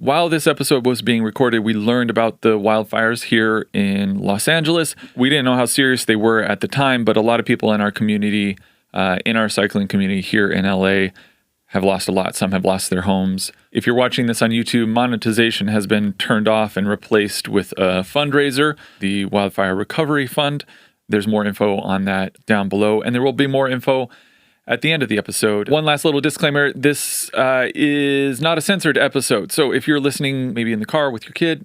While this episode was being recorded, we learned about the wildfires here in Los Angeles. We didn't know how serious they were at the time, but a lot of people in our community, in our cycling community here in LA, have lost a lot. Some have lost their homes. If you're watching this on YouTube, monetization has been turned off and replaced with a fundraiser, the Wildfire Recovery Fund. There's more info on that down below, and there will be more info at the end of the episode. One last little disclaimer, this is not a censored episode. So if you're listening maybe in the car with your kid,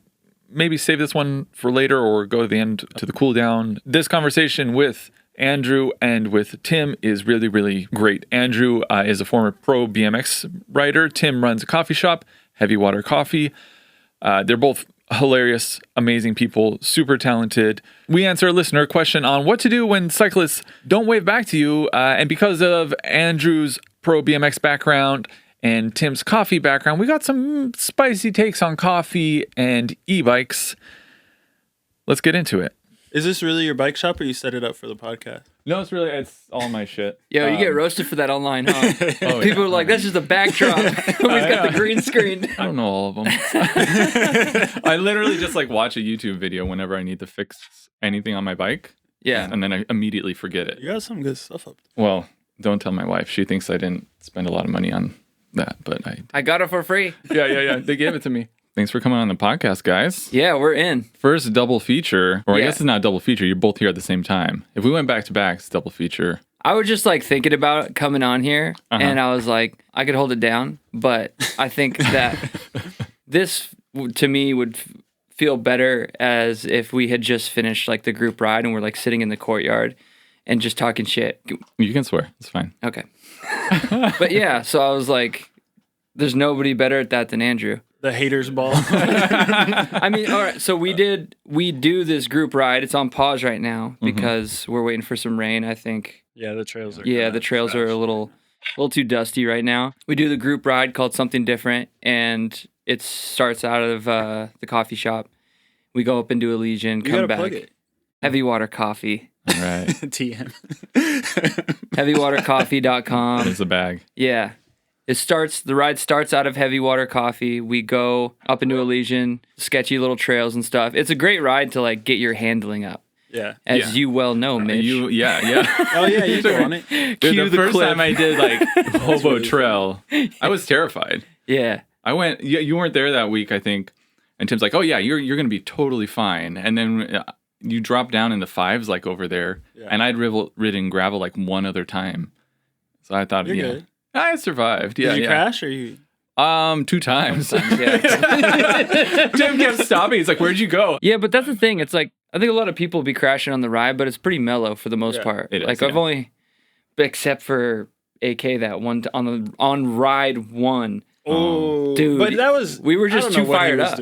maybe save this one for later or go to the end to the cool down. This conversation with Andrew and with Tim is really, really great. Andrew is a former pro BMX rider. Tim runs a coffee shop, Heavy Water Coffee. They're both hilarious, amazing people, super talented. We answer a listener question on what to do when cyclists don't wave back to you. And because of Andrew's pro BMX background and Tim's coffee background, we got some spicy takes on coffee and e-bikes. Let's get into it. Is this really your bike shop or you set it up for the podcast? No, it's all my shit. Yo, you get roasted for that online, huh? People are like, that's just a backdrop. We've got the green screen. I don't know all of them. I literally just watch a YouTube video whenever I need to fix anything on my bike. Yeah. And then I immediately forget it. You got some good stuff up there. Well, don't tell my wife. She thinks I didn't spend a lot of money on that, but I got it for free. Yeah. They gave it to me. Thanks for coming on the podcast, guys. Yeah, we're in. First double feature, or I guess it's not a double feature. You're both here at the same time. If we went back to back, it's double feature. I was just thinking about coming on here, and I was like, I could hold it down, but I think that this, to me, would feel better as if we had just finished the group ride and we're sitting in the courtyard and just talking shit. You can swear. It's fine. Okay. But yeah, so I was like, there's nobody better at that than Andrew. The haters ball. I mean, all right. So we do this group ride. It's on pause right now because we're waiting for some rain, I think. Yeah, the trails are. Yeah, the trails are a little too dusty right now. We do the group ride called Something Different, and it starts out of the coffee shop. We go up into Elysian, come back. Plug it. Heavy Water Coffee. All right. TM. HeavyWaterCoffee.com. There's the bag. Yeah. The ride starts out of Heavy Water Coffee. We go up into Elysian, sketchy little trails and stuff. It's a great ride to get your handling up. Yeah. As you well know, Mitch. Oh yeah, you go on it. Dude, the first time I did Hobo Trail, I was terrified. Yeah. I went, you weren't there that week, I think. And Tim's like, oh yeah, you're going to be totally fine. And then you drop down in the fives over there. Yeah. And I'd ridden gravel one other time. So I thought, you're good. I survived. Yeah. Did you crash or you? 2 times. Yeah. Tim kept stopping. He's like, "Where'd you go?" Yeah, but that's the thing. It's I think a lot of people be crashing on the ride, but it's pretty mellow for the most part. It is, I've only, except for AK that one on ride 1. Oh, dude! But that was we were just too fired up.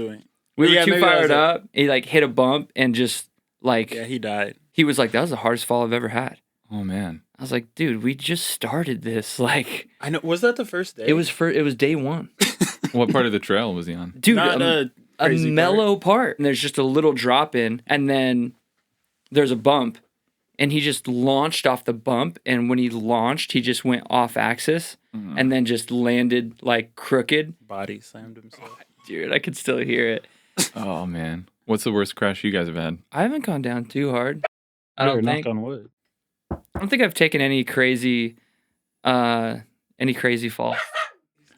We were too fired up. He hit a bump and just yeah, he died. He was like, "That was the hardest fall I've ever had." Oh man. I was like, dude, we just started this. I know. Was that the first day? It was day 1. What part of the trail was he on? Dude, Not a mellow part. And there's just a little drop in, and then there's a bump, and he just launched off the bump. And when he launched, he just went off axis and then just landed crooked. Body slammed himself. Oh, dude, I could still hear it. Oh man, what's the worst crash you guys have had? I haven't gone down too hard. I don't think. Knock on wood. I don't think I've taken any crazy fall.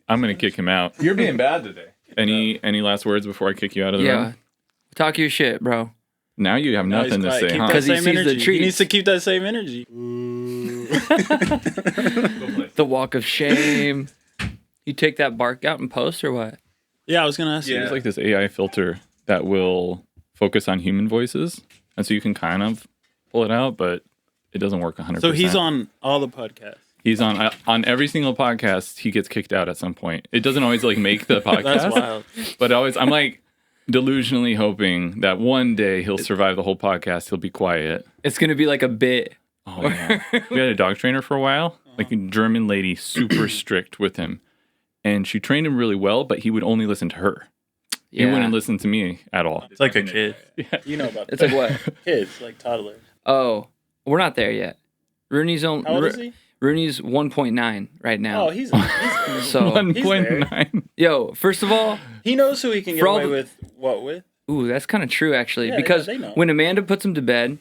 I'm gonna kick him out. You're being bad today. Any last words before I kick you out of the room? Talk your shit, bro. Now you have nothing to say, huh? Because he sees the trees. He needs to keep that same energy. The walk of shame. You take that bark out and post or what? Yeah, I was gonna ask you. There's this AI filter that will focus on human voices, and so you can kind of pull it out, but it doesn't work 100%. So he's on all the podcasts. He's on every single podcast. He gets kicked out at some point. It doesn't always make the podcast. That's wild. But I'm delusionally hoping that one day he'll survive the whole podcast. He'll be quiet. It's gonna be a bit. Oh yeah. We had a dog trainer for a while, a German lady, super strict with him, and she trained him really well. But he would only listen to her. He wouldn't listen to me at all. It's like a kid. Yeah. You know about that. It's what? Kids, toddlers. Oh, we're not there yet. Rooney's only. How old is he? Rooney's 1.9 right now. Oh, he's So 1.9. yo, first of all, he knows who he can get For all away the- with. What with? ooh, that's kind of true actually. Yeah, because they know. when Amanda puts him to bed,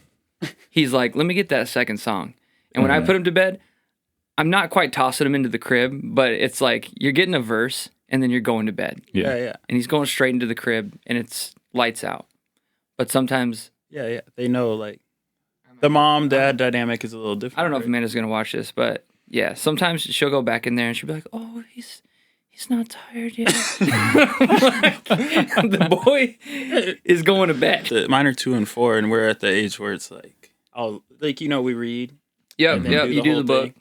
he's like, "Let me get that second song." And when I put him to bed, I'm not quite tossing him into the crib, but it's like you're getting a verse and then you're going to bed. Yeah. Yeah. And he's going straight into the crib and it's lights out. But sometimes Yeah. They know like the mom-dad dynamic is a little different. I don't know if right? Amanda's gonna watch this, but yeah, sometimes she'll go back in there and she'll be like, "Oh, he's not tired yet." The boy is going to bed. Mine are 2 and 4, and we're at the age where it's like, we read, Yep, and then yep. You do whole the book.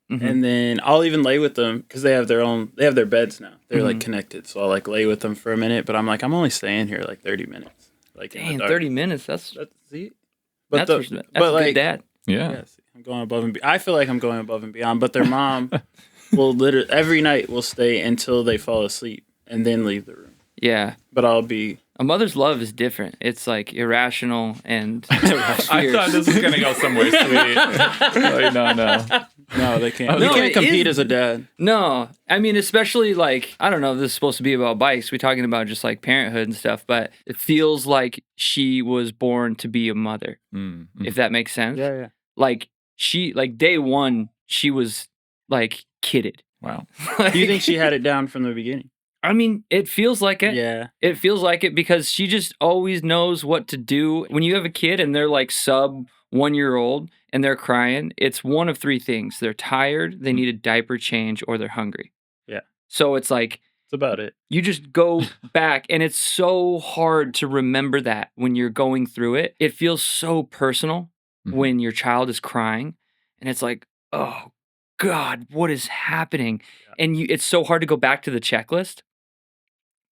thing. And then I'll even lay with them because they have their beds now. They're like connected, so I'll like lay with them for a minute. But I'm like, I'm only staying here like 30 minutes. Like in the Dang, dark. 30 minutes. That's See, that's the- a good like, dad. Yeah. Yes, I'm going above and I feel like I'm going above and beyond. But their mom will literally every night will stay until they fall asleep and then leave the room. Yeah. But I'll be A mother's love is different. It's like irrational and I thought this was gonna go somewhere sweet. Like, no. no, they can't. No, You can't it compete is- as a dad. No, I mean, especially like, I don't know if this is supposed to be about bikes. We're talking about just like parenthood and stuff, but it feels like she was born to be a mother, if that makes sense. Yeah. Like, day one, she was like kidded. Wow. Do you think she had it down from the beginning? I mean, it feels like it. Yeah. It feels like it because she just always knows what to do. When you have a kid and they're like sub 1 year old and they're crying, it's one of 3 things. They're tired, they need a diaper change, or they're hungry. Yeah. So it's like, That's about it. you just go back and it's so hard to remember that when you're going through it. It feels so personal when your child is crying and it's like, oh God, what is happening? Yeah. And it's so hard to go back to the checklist.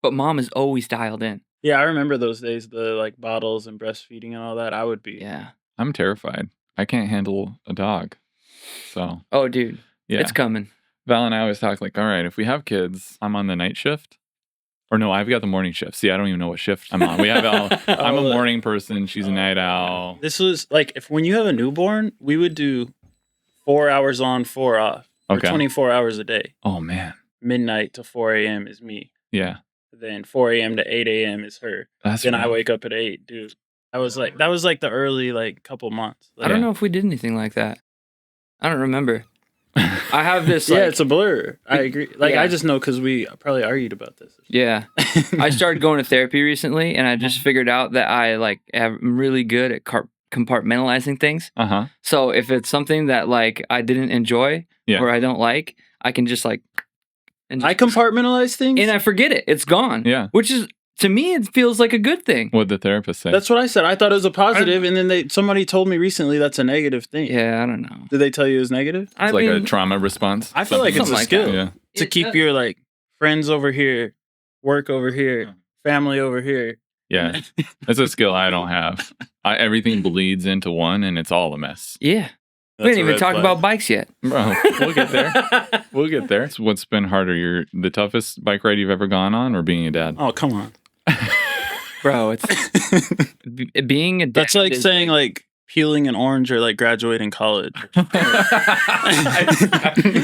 But mom is always dialed in. Yeah, I remember those days, the like bottles and breastfeeding and all that. I would be. Yeah. I'm terrified. I can't handle a dog. So Oh, dude. yeah. It's coming. Val and I always talk like, all right, if we have kids, I'm on the night shift. Or no, I've got the morning shift. See, I don't even know what shift I'm on. We have I'm a morning person. She's a night owl. This was like when you have a newborn, we would do 4 hours on, 4 off. For Okay. 24 hours a day. Oh man. Midnight to 4 a.m. is me. Yeah. Then 4 a.m. to 8 a.m. is her. That's Then I rough. wake up at 8, dude. That was like the early like couple months. I don't know if we did anything like that. I don't remember. I have this like, Yeah, it's a blur. I agree. Like Yeah. I just know because we probably argued about this. yeah. I started going to therapy recently and I just figured out that I like am really good at compartmentalizing things. Uh-huh. So if it's something that like I didn't enjoy Yeah. or I don't like, I can just like and I compartmentalize things. and I forget it. It's gone. Yeah. Which is to me it feels like a good thing. What'd the therapist say? That's what I said. I thought it was a positive, and then somebody told me recently that's a negative thing. Yeah, I don't know. Did they tell you it was negative? I It's like a mean, trauma response. I feel like it's a Something like skill that. Yeah. to keep your like friends over here, work over here, family over here. Yeah. It's a skill I don't have. Everything bleeds into one and it's all a mess. yeah. We That's didn't a even red talk flag. about bikes yet. Bro, we'll get there. We'll get there. So what's been harder? The toughest bike ride you've ever gone on or being a dad? Oh, come on. Bro, it's being a dad. That's like is- saying like peeling an orange or like graduating college.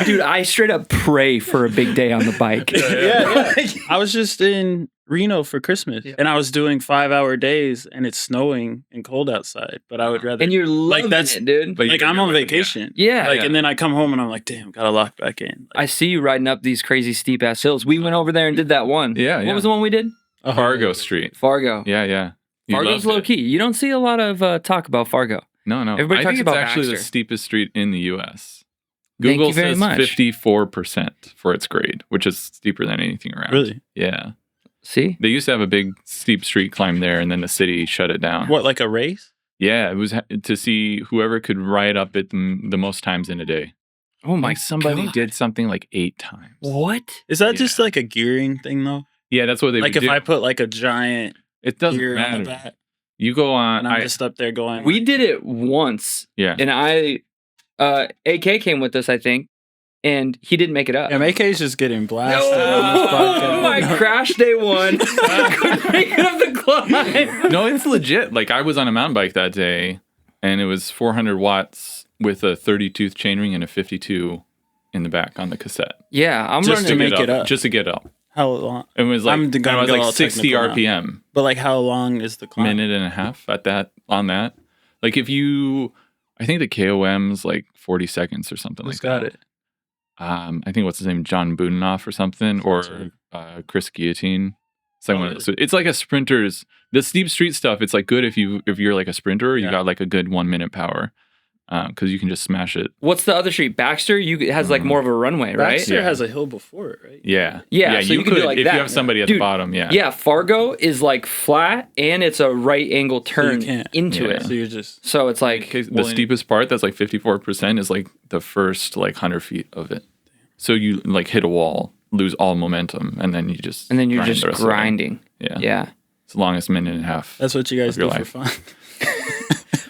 dude, I straight up pray for a big day on the bike. Yeah. I was just in Reno for Christmas and I was doing 5-hour days and it's snowing and cold outside, but I would rather And you're loving that's- it, dude. But like you're I'm on with it, vacation. Yeah. Like and then I come home and I'm like, damn, gotta lock back in. I see you riding up these crazy steep ass hills. We went over there and did that one. Yeah, What yeah. was the one we did? Fargo Street. Fargo. Yeah, yeah. You Fargo's loved low it. key. You don't see a lot of talk about Fargo. No. Everybody I talks think about it's actually the Baxter. steepest street in the U.S. Thank Google you very says much. 54% for its grade, which is steeper than anything around. Really? Yeah. See? They used to have a big steep street climb there, and then the city shut it down. What, like a race? Yeah, it was to see whoever could ride up it the most times in a day. Oh my Like somebody God. did something like 8 times. What? Is that just like a gearing thing though? Yeah, that's what they Like would if do. I put like a giant It doesn't gear on the matter. back You go on. and I'm just up there going We like, did it once Yeah. and AK came with us, I think, and he didn't make it up. yeah, AK's just getting blasted on this Oh, podcast. my crash day one. Couldn't make it up the climb. No, it's legit. Like I was on a mountain bike that day, and it was 400 watts with a 30-tooth chainring and a 52 in the back on the cassette. Yeah, I'm Just running. to make it up. Just to get up. How long? It was like, I'm gonna it was go like all 60 technical now. RPM. But like, how long is the climb? Minute and a half on that. Like if you, I think the KOM's like 40 seconds or something Who's like that. got it? I think what's his name, John Budenoff or something, or Chris Guillotine. It's like really? so it's like a sprinter's. The steep street stuff. It's like good if you're like a sprinter, you got like a good 1 minute power, because you can just smash it. What's the other street? Baxter. You has like more of a runway, right? Baxter Yeah. has a hill before it, right? Yeah, Yeah, so you can do like if that. you have somebody at the Dude, bottom. Yeah, Yeah, Fargo is like flat and it's a right angle turn can't- into yeah. it. So you're just So it's like the steepest part, that's like 54%, is like the first like 100 feet of it. So you like hit a wall, lose all momentum, and then you just and then you're grind just the rest of it. grinding. Yeah, Yeah. It's the longest minute and a half. that's what you guys of your do life. for fun.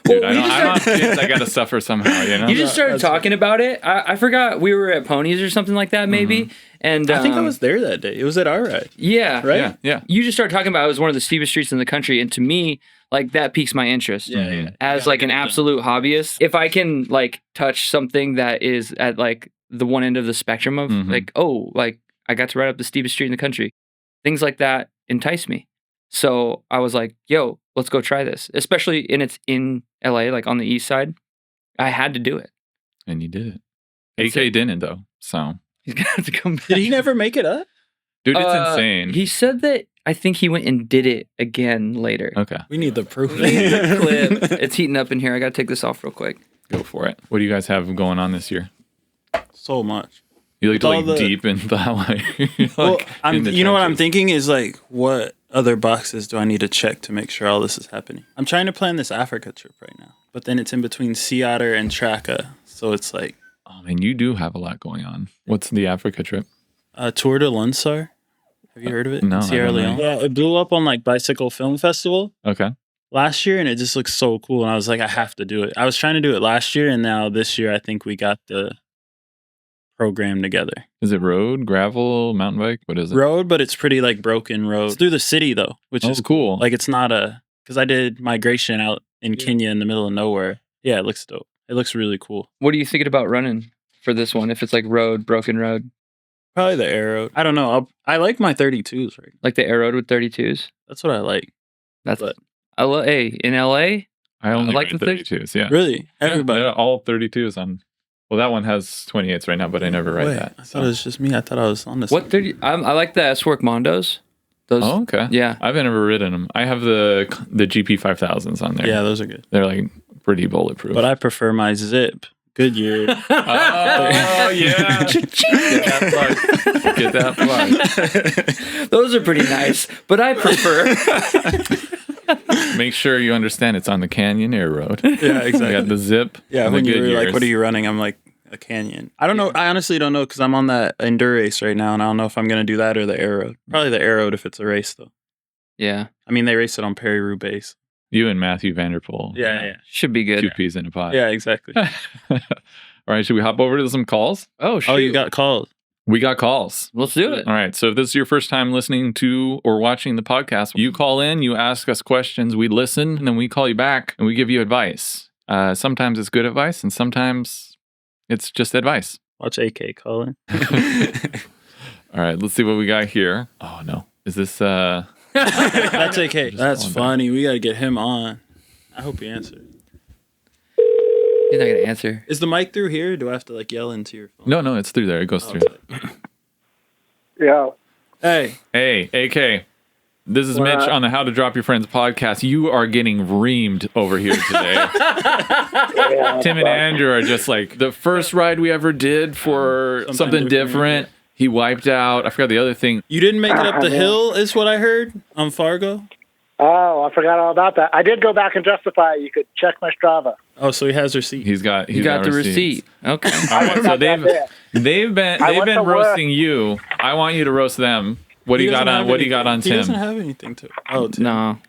Dude, Well, we I don't have kids. I gotta suffer somehow. You know. You just started talking about it. I forgot we were at Ponies or something like that, maybe. And I think I was there that day. It was at our ride, Yeah. right? Yeah. You just started talking about it was one of the steepest streets in the country, and to me, like that piques my interest. Yeah. As like an absolute hobbyist, if I can like touch something that is at like the one end of the spectrum of like, oh, like I got to ride up the steepest street in the country, things like that entice me. So I was like, yo, let's go try this. Especially it's in LA, like on the east side. I had to do it. And you did it. That's AK didn't though. So, He's gonna have to come back. Did he never make it up? dude, it's insane. He said that I think he went and did it again later. Okay, We need the proof. We need the clip. It's heating up in here. I gotta take this off real quick. go for it. What do you guys have going on this year? So much. You like to All like the- deep into that way. Well, in the you know what I'm trenches. thinking is like, what other boxes do I need to check to make sure all this is happening? I'm trying to plan this Africa trip right now, but then it's in between Sea Otter and Traka, so it's like Oh man, you do have a lot going on. What's the Africa trip? Tour de Lunsar. Have you heard of it? No, I Sierra don't know. Leone. Yeah, it blew up on like Bicycle Film Festival Okay. last year, and it just looks so cool. And I was like, I have to do it. I was trying to do it last year, and now this year, I think we got the program together. Is it road, gravel, mountain bike? What is it? Road, but it's pretty like broken road. It's through the city though, which Oh, is cool. Like it's not because I did migration out in Kenya in the middle of nowhere. Yeah, it looks dope. It looks really cool. What are you thinking about running for this one? If it's like road, broken road, Probably the Aero. I don't know. I like my 32s right. like the air road with 32s. That's what I like. That's But- Hey, in LA, I only like ride the 32s. Yeah. Really, everybody. Yeah, all 32s on. Well, that one has 28s right now, but I never ride Wait, that. I thought it was just me. I thought I was on this. what 30? I like the S-Work Mondos. Those. Oh, okay. Yeah. I've never ridden them. I have the GP 5000s on there. Yeah, those are good. They're like pretty bulletproof. But I prefer my Zip Goodyear. oh yeah. Get that plug. Those are pretty nice, but I prefer. Make sure you understand it's on the Canyon Air Road. Yeah, I exactly. got the Zip. Yeah, and when the you were like, Goodyears. "What are you running?" I'm like, "A Canyon." I don't know. I honestly don't know because I'm on that Endurace right now, and I don't know if I'm gonna do that or the Air Road. Probably the Air Road if it's a race though. Yeah, I mean, they race it on Perry Roubaix. You and Matthew Vanderpool. should be good. Two peas in a pod. Yeah, exactly. All right, should we hop over to some calls? Oh, shoot. Oh, you got called. We got calls. Let's do it. All right. So if this is your first time listening to or watching the podcast, you call in, you ask us questions, we listen, and then we call you back and we give you advice. Sometimes it's good advice and sometimes it's just advice. Watch AK calling. All right. Let's see what we got here. Oh, no. Is this... That's AK. That's calling funny. We got to get him on. I hope he answers. He's not gonna answer. Is the mic through here? Or do I have to like yell into your phone? No, it's through there. It goes Oh, through. it's like- Yeah. Hey, Hey, AK. This is Mitch on the How to Drop Your Friends podcast. You are getting reamed over here today. Yeah, Tim and Andrew are just like the first ride we ever did for something different. He wiped out. I forgot the other thing. you didn't make it up the hill, is what I heard on Fargo. Oh, I forgot all about that. I did go back and justify it. You could check my Strava. Oh, so he has receipt. He's got The receipts. receipt. Okay. All right, so Not that bad. they've been I went to work. roasting you. I want you to roast them. What do you got on? What do you got on He doesn't Tim? have anything to. Oh, Tim. No.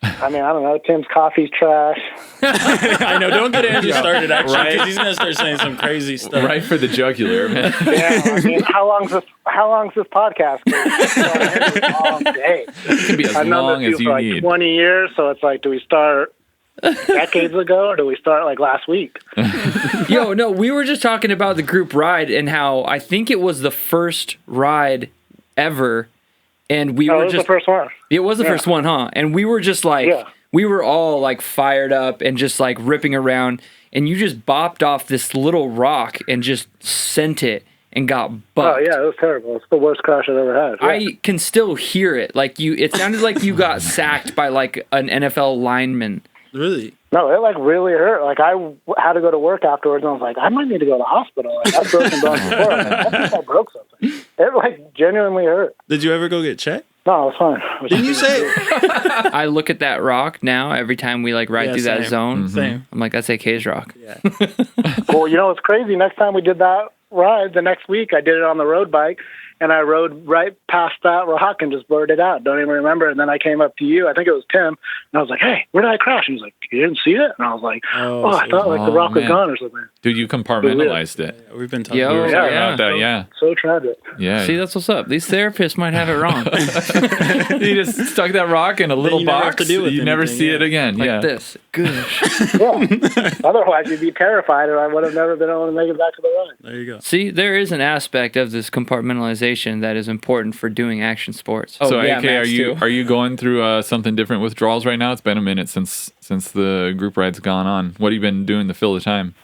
I mean, I don't know. Tim's coffee's trash. I know. Don't get Andrew started actually, Right. because he's gonna start saying some crazy stuff. Right for the jugular, man. Yeah, I mean, how long's this podcast? It's a long day. It can be as I've known long this as dude you for like need. 20 years, so it's like, do we start decades ago, or do we start like last week? Yo, no, we were just talking about the group ride and how I think it was the first ride ever, and we Oh, were it was just the first one. it was the Yeah. first one, huh? And we were just like Yeah. we were all like fired up and just like ripping around, and you just bopped off this little rock and just sent it and got bucked. Oh yeah, it was terrible. It's the worst crash I've ever had. Yeah. I can still hear it. Like it sounded like you got sacked by like an NFL lineman. Really? No, it like really hurt. Like I had to go to work afterwards, and I was like, I might need to go to the hospital. Like, I've broken bones before. I think I broke something. It like genuinely hurt. Did you ever go get checked? No, it was fine. Didn't you say? I look at that rock now every time we like ride Yeah, through that same. zone. Same. I'm like, that's AK's rock. Yeah. Well, you know what's crazy? Next time we did that ride, the next week I did it on the road bike, and I rode right past that rock and just blurred it out. Don't even remember. And then I came up to you. I think it was Tim, and I was like, "Hey, where did I crash?" And he was like, "You didn't see it?" And I was like, "Oh, I thought like the rock was man. gone or something." Dude, you compartmentalized it. Yeah, we've been talking. Yo, We were talking yeah. about that, yeah. So tragic. Yeah. See, that's what's up. These therapists might have it wrong. You just stuck that rock in a little you never box. have to deal with you never anything, see yeah. it again. Like yeah. this. Good. Yeah. Otherwise, you'd be terrified, and I would have never been able to make it back to the ride. There you go. See, there is an aspect of this compartmentalization that is important for doing action sports. So, yeah, AK, Max, too. are you going through something different withdrawals right now? It's been a minute since the group ride's gone on. What have you been doing to fill the time?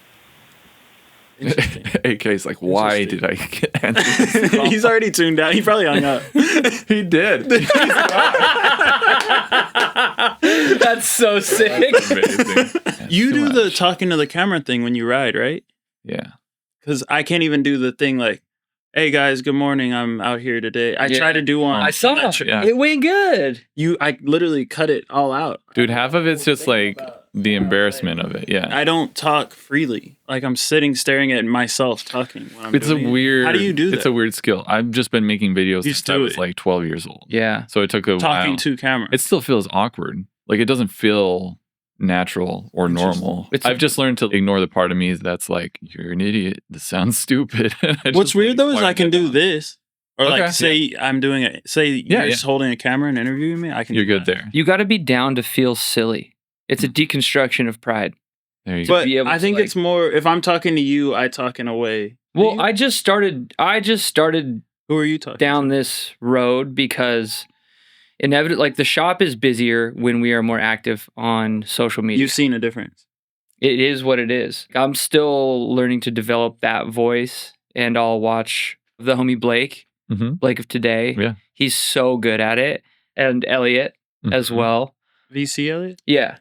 Interesting. AK's like, why Interesting. did I get answer this call? He's already tuned out. He probably hung up. He did. That's so sick. Amazing. You Too do the much. talking to the camera thing when you ride, right? Yeah. Because I can't even do the thing like, "Hey guys, good morning. I'm out here today." I Yeah. try to do one. I saw Yeah. it went good. I literally cut it all out. Dude, half of it's just like the embarrassment of it. Yeah. I don't talk freely. Like I'm sitting staring at myself talking. When I'm It's a doing it. weird. How do you do that? It's a weird skill. I've just been making videos You since just I do was it. like 12 years old. Yeah. So it took a talking while. to camera. It still feels awkward. Like it doesn't feel natural or normal. It's- I've just learned to ignore the part of me that's like, you're an idiot. This sounds stupid. And I What's just, weird like, though is quiet I can it do down. this, or Okay. like say I'm doing it. Say you're Yeah. just holding a camera and interviewing me. I can. You're do good that. there. You got to be down to feel silly. It's a deconstruction of pride. There you go. But be able I to, think like- it's more if I'm talking to you, I talk in a way. Well, you? I just started Who are you talking down this road because inevitably, like the shop is busier when we are more active on social to? media. You've seen a difference. It is what it is. I'm still learning to develop that voice, and I'll watch the homie Blake Mhm. of today. Yeah. He's so good at it, and Elliot as Mhm. well. VC Elliot. Yeah.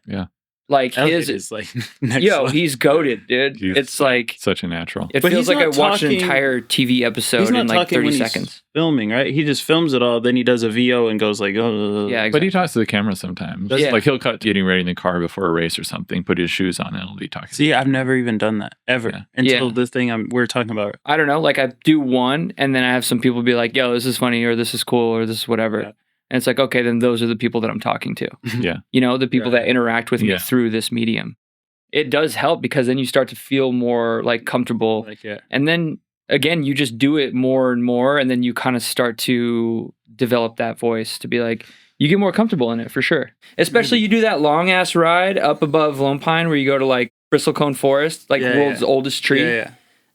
Like Elliot his, is like next yo, level. he's goated, dude. He's- It's like Such a natural. it But feels he's like I not watched an talking- entire TV episode He's not in like talking 30 when he's seconds. filming, right? He just films it all, then he does a VO and goes like, "Oh, Yeah, But exactly. he talks to the camera sometimes. Yeah. Like he'll cut getting ready in the car before a race or something, put his shoes on, and he'll be talking. See, I've never even done that ever Yeah. until Yeah. this thing we're talking about. I don't know. Like I do one, and then I have some people be like, "Yo, this is funny," or "This is cool," or "This is whatever." Yeah. And it's like, okay, then those are the people that I'm talking to. Yeah. You know, the people Right. that interact with me Yeah. through this medium. It does help because then you start to feel more like comfortable, Like, yeah. and then again, you just do it more and more, and then you kind of start to develop that voice to be like, you get more comfortable in it for sure. Especially you do that long ass ride up above Lone Pine where you go to like Bristlecone Forest, like Yeah, world's yeah. oldest tree. Yeah, yeah.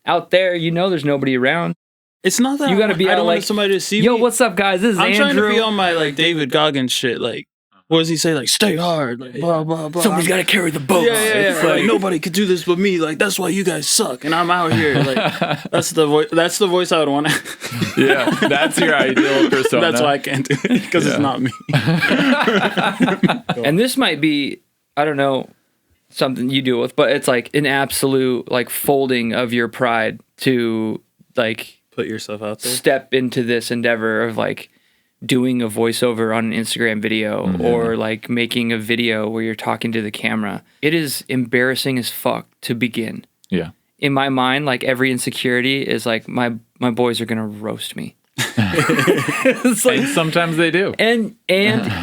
Out there, you know, there's nobody around. It's not that You gotta be I out, don't like, want somebody to see Yo, me. what's up, guys? This is I'm Andrew. trying to be on my like David Goggins shit. Like, what does he say? Like, stay hard. Like, blah blah blah. Somebody's got to carry the boat. Yeah, yeah, yeah. It's Like, nobody could do this but me. Like, that's why you guys suck, and I'm out here. Like, that's the voice. That's the voice I would want. Yeah. That's your ideal persona. That's why I can't do it because Yeah. it's not me. And this might be, I don't know, something you deal with, but it's like an absolute like folding of your pride to like Put yourself out there. step into this endeavor of like doing a voiceover on an Instagram video or like making a video where you're talking to the camera. It is embarrassing as fuck to begin. Yeah. In my mind, like every insecurity is like my boys are gonna roast me. It's like, And sometimes they do. and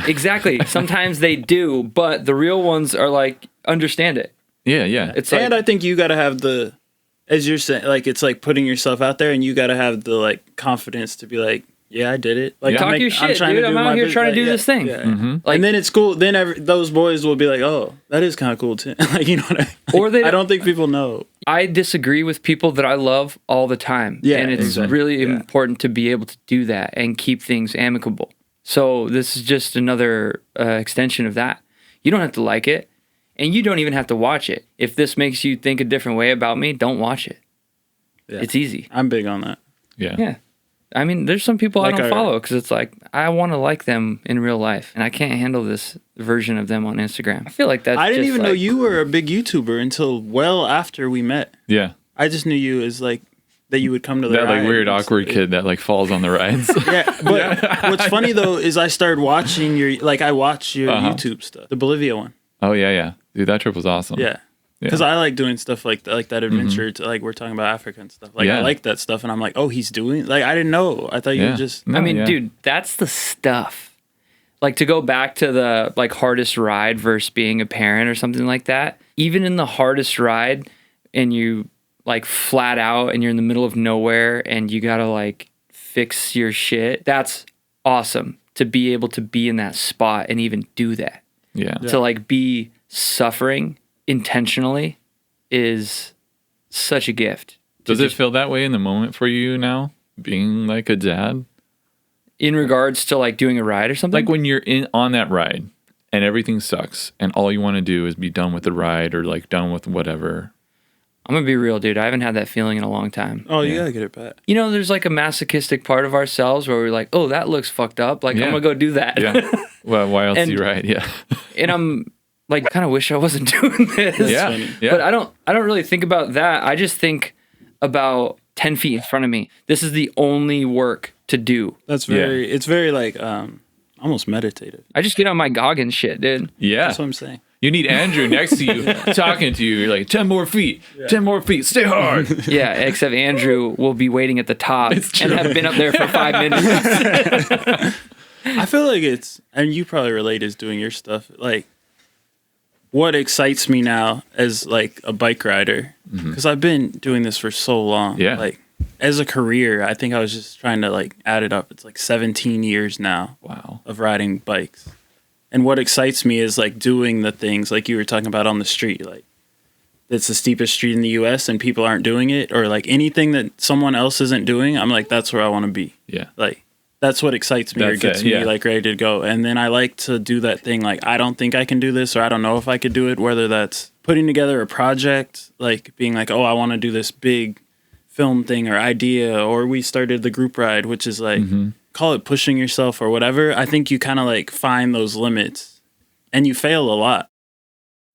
exactly, sometimes they do, but the real ones are like understand it. Yeah. Yeah. It's like, And I think you got to have the, as you're saying, like it's like putting yourself out there, and you got to have the like confidence to be like, yeah, I did it. Like, Yeah. Talk your shit, dude. I'm out here trying to do this thing. Yeah. Like, and then it's cool. Then those boys will be like, "Oh, that is kind of cool too." Like, you know what I mean? Or they I don't think people know. I disagree with people that I love all the time. Yeah, and it's exactly. really important to be able to do that and keep things amicable. So this is just another extension of that. You don't have to like it, and you don't even have to watch it. If this makes you think a different way about me, don't watch it. Yeah. It's easy. I'm big on that. Yeah. Yeah. I mean, there's some people Like I don't our- follow because it's like, I want to like them in real life, and I can't handle this version of them on Instagram. I feel like that's I didn't just even know like- you were a big YouTuber until well after we met. Yeah. I just knew you as like that you would come to the That like ride weird and awkward stuff. kid that like falls on the rides. Yeah, but what's funny though is I started watching I watched your Uh-huh. YouTube stuff, the Bolivia one. Oh yeah. Dude, that trip was awesome. Yeah. Because I like doing stuff like that adventure. To, like we're talking about Africa and stuff. Like Yeah. I like that stuff, and I'm like, oh, he's doing. Like I didn't know. I thought you Yeah. were just. No, I mean, yeah. dude, that's the stuff. Like to go back to the like hardest ride versus being a parent or something like that. Even in the hardest ride, and you like flat out, and you're in the middle of nowhere, and you gotta like fix your shit. That's awesome to be able to be in that spot and even do that. Yeah. To like be suffering intentionally is such a gift. Does it feel that way in the moment for you now, being like a dad? In regards to like doing a ride or something? Like when you're on that ride and everything sucks and all you want to do is be done with the ride or like done with whatever. I'm gonna be real, dude. I haven't had that feeling in a long time. Oh, you gotta get it back. You know, there's like a masochistic part of ourselves where we're like, oh, that looks fucked up. Like, Yeah. I'm gonna go do that. Yeah. Well, why else do you And- ride? Yeah. And I'm like, kind of wish I wasn't doing this. Yeah. funny. Yeah. But I don't really think about that. I just think about 10 feet in front of me. This is the only work to do. That's Yeah. very. It's very like almost meditative. I just get on my Goggins shit, dude. Yeah. That's what I'm saying. You need Andrew next to you talking to you. You're like, 10 more feet, 10 more feet, stay hard. Yeah, except Andrew will be waiting at the top and have been up there for 5 minutes. I feel like it's, and you probably relate is doing your stuff. Like, what excites me now as like a bike rider, because I've been doing this for so long. Yeah. Like, as a career, I think I was just trying to like add it up. It's like 17 years now Wow. of riding bikes. And what excites me is like doing the things like you were talking about on the street. Like, it's the steepest street in the US and people aren't doing it, or like anything that someone else isn't doing. I'm like, that's where I want to be. Yeah. Like, that's what excites me or That's gets it, me yeah. like ready to go. And then I like to do that thing like I don't think I can do this, or I don't know if I could do it, whether that's putting together a project, like being like, oh, I want to do this big film thing or idea, or we started the group ride, which is like call it pushing yourself or whatever. I think you kind of like find those limits and you fail a lot.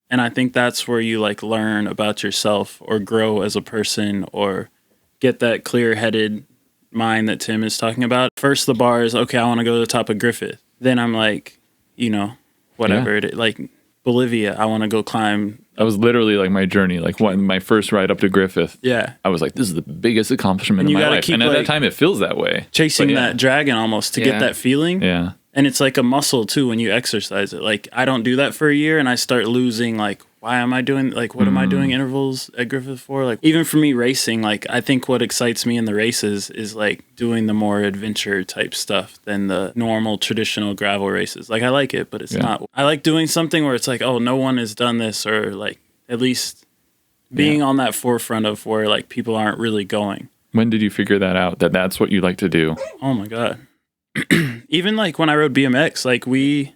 And I think that's where you like learn about yourself or grow as a person or get that clear-headed mind that Tim is talking about. First, the bar is, okay, I want to go to the top of Griffith. Then I'm like, you know, whatever. Like Bolivia, I want to go climb. That was literally like my journey. Like when my first ride up to Griffith, Yeah. I was like, this is the biggest accomplishment And of you my gotta life. keep, And at that like, time, it feels that way. Chasing But yeah. that dragon almost to Yeah. get that feeling. Yeah. And it's like a muscle too when you exercise it. Like I don't do that for a year and I start losing like, why am I doing, like, what am I doing intervals at Griffith for? Like, even for me racing, like, I think what excites me in the races is like doing the more adventure type stuff than the normal traditional gravel races. Like, I like it, but it's Yeah. not. I like doing something where it's like, oh, no one has done this, or like at least being on that forefront of where like people aren't really going. When did you figure that out, that that's what you like to do? Oh my God. Even like when I rode BMX, like we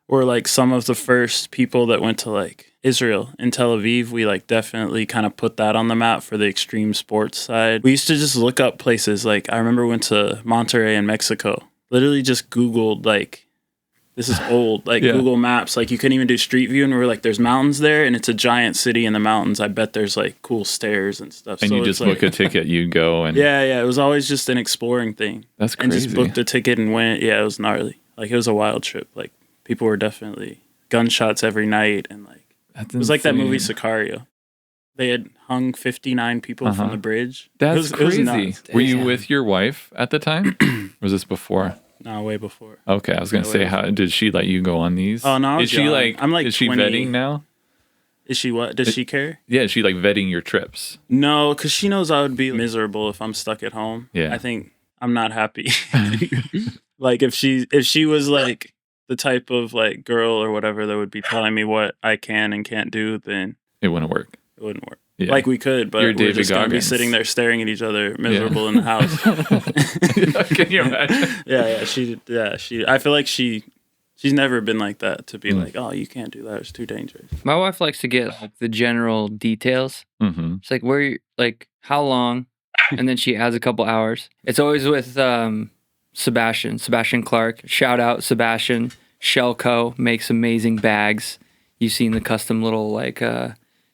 were like some of the first people that went to like Israel and Tel Aviv. We like definitely kind of put that on the map for the extreme sports side. We used to just look up places. Like I remember went to Monterrey in Mexico, literally just Googled like, this is old, like Yeah. Google Maps. Like you couldn't even do street view. And we were like, there's mountains there and it's a giant city in the mountains. I bet there's like cool stairs and stuff. And So you it's just like, book a ticket, you go and yeah. It was always just an exploring thing. that's And crazy. just booked a ticket and went. Yeah, it was gnarly. Like it was a wild trip. Like people were definitely gunshots every night, and like That's it was like that movie insane. Sicario. They had hung 59 people from the bridge. That's it was crazy. nuts. Were you Damn. with your wife at the time? Or was this before? No, way before. Okay, I was gonna Yeah, say, way how did she let you go on these? Oh, no, I was is she young. like? I'm like is she 20. vetting now? Is she what? Does she care? Yeah, is she like vetting your trips? No, because she knows I would be miserable if I'm stuck at home. Yeah. I think I'm not happy. Like if she was like the type of like girl or whatever that would be telling me what I can and can't do, then It wouldn't work. it wouldn't work. Yeah. Like we could, but You're we're David just gonna be Goggins. sitting there staring at each other, miserable in the house. Can you imagine? She. I feel like she's never been like that to be like, oh, you can't do that. It's too dangerous. My wife likes to get like the general details. Mm-hmm. It's like like how long, and then she adds a couple hours. It's always with Sebastian Clark. Shout out Sebastian. Shellco makes amazing bags. You've seen the custom little like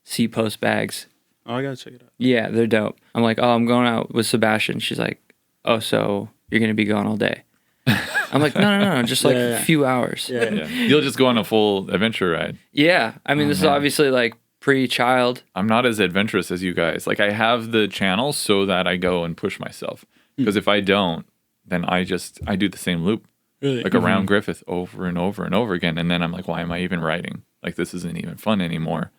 C-post bags. Oh, I gotta check it out. Yeah, they're dope. I'm like, oh, I'm going out with Sebastian. She's like, oh, so you're gonna be gone all day? I'm like, no, just like a few hours. Yeah. You'll just go on a full adventure ride. Yeah, I mean, this is obviously like pre-child. I'm not as adventurous as you guys. Like I have the channel so that I go and push myself. Because if I don't, then I do the same loop. Really? Like around Griffith over and over and over again. And then I'm like, why am I even writing? Like this isn't even fun anymore.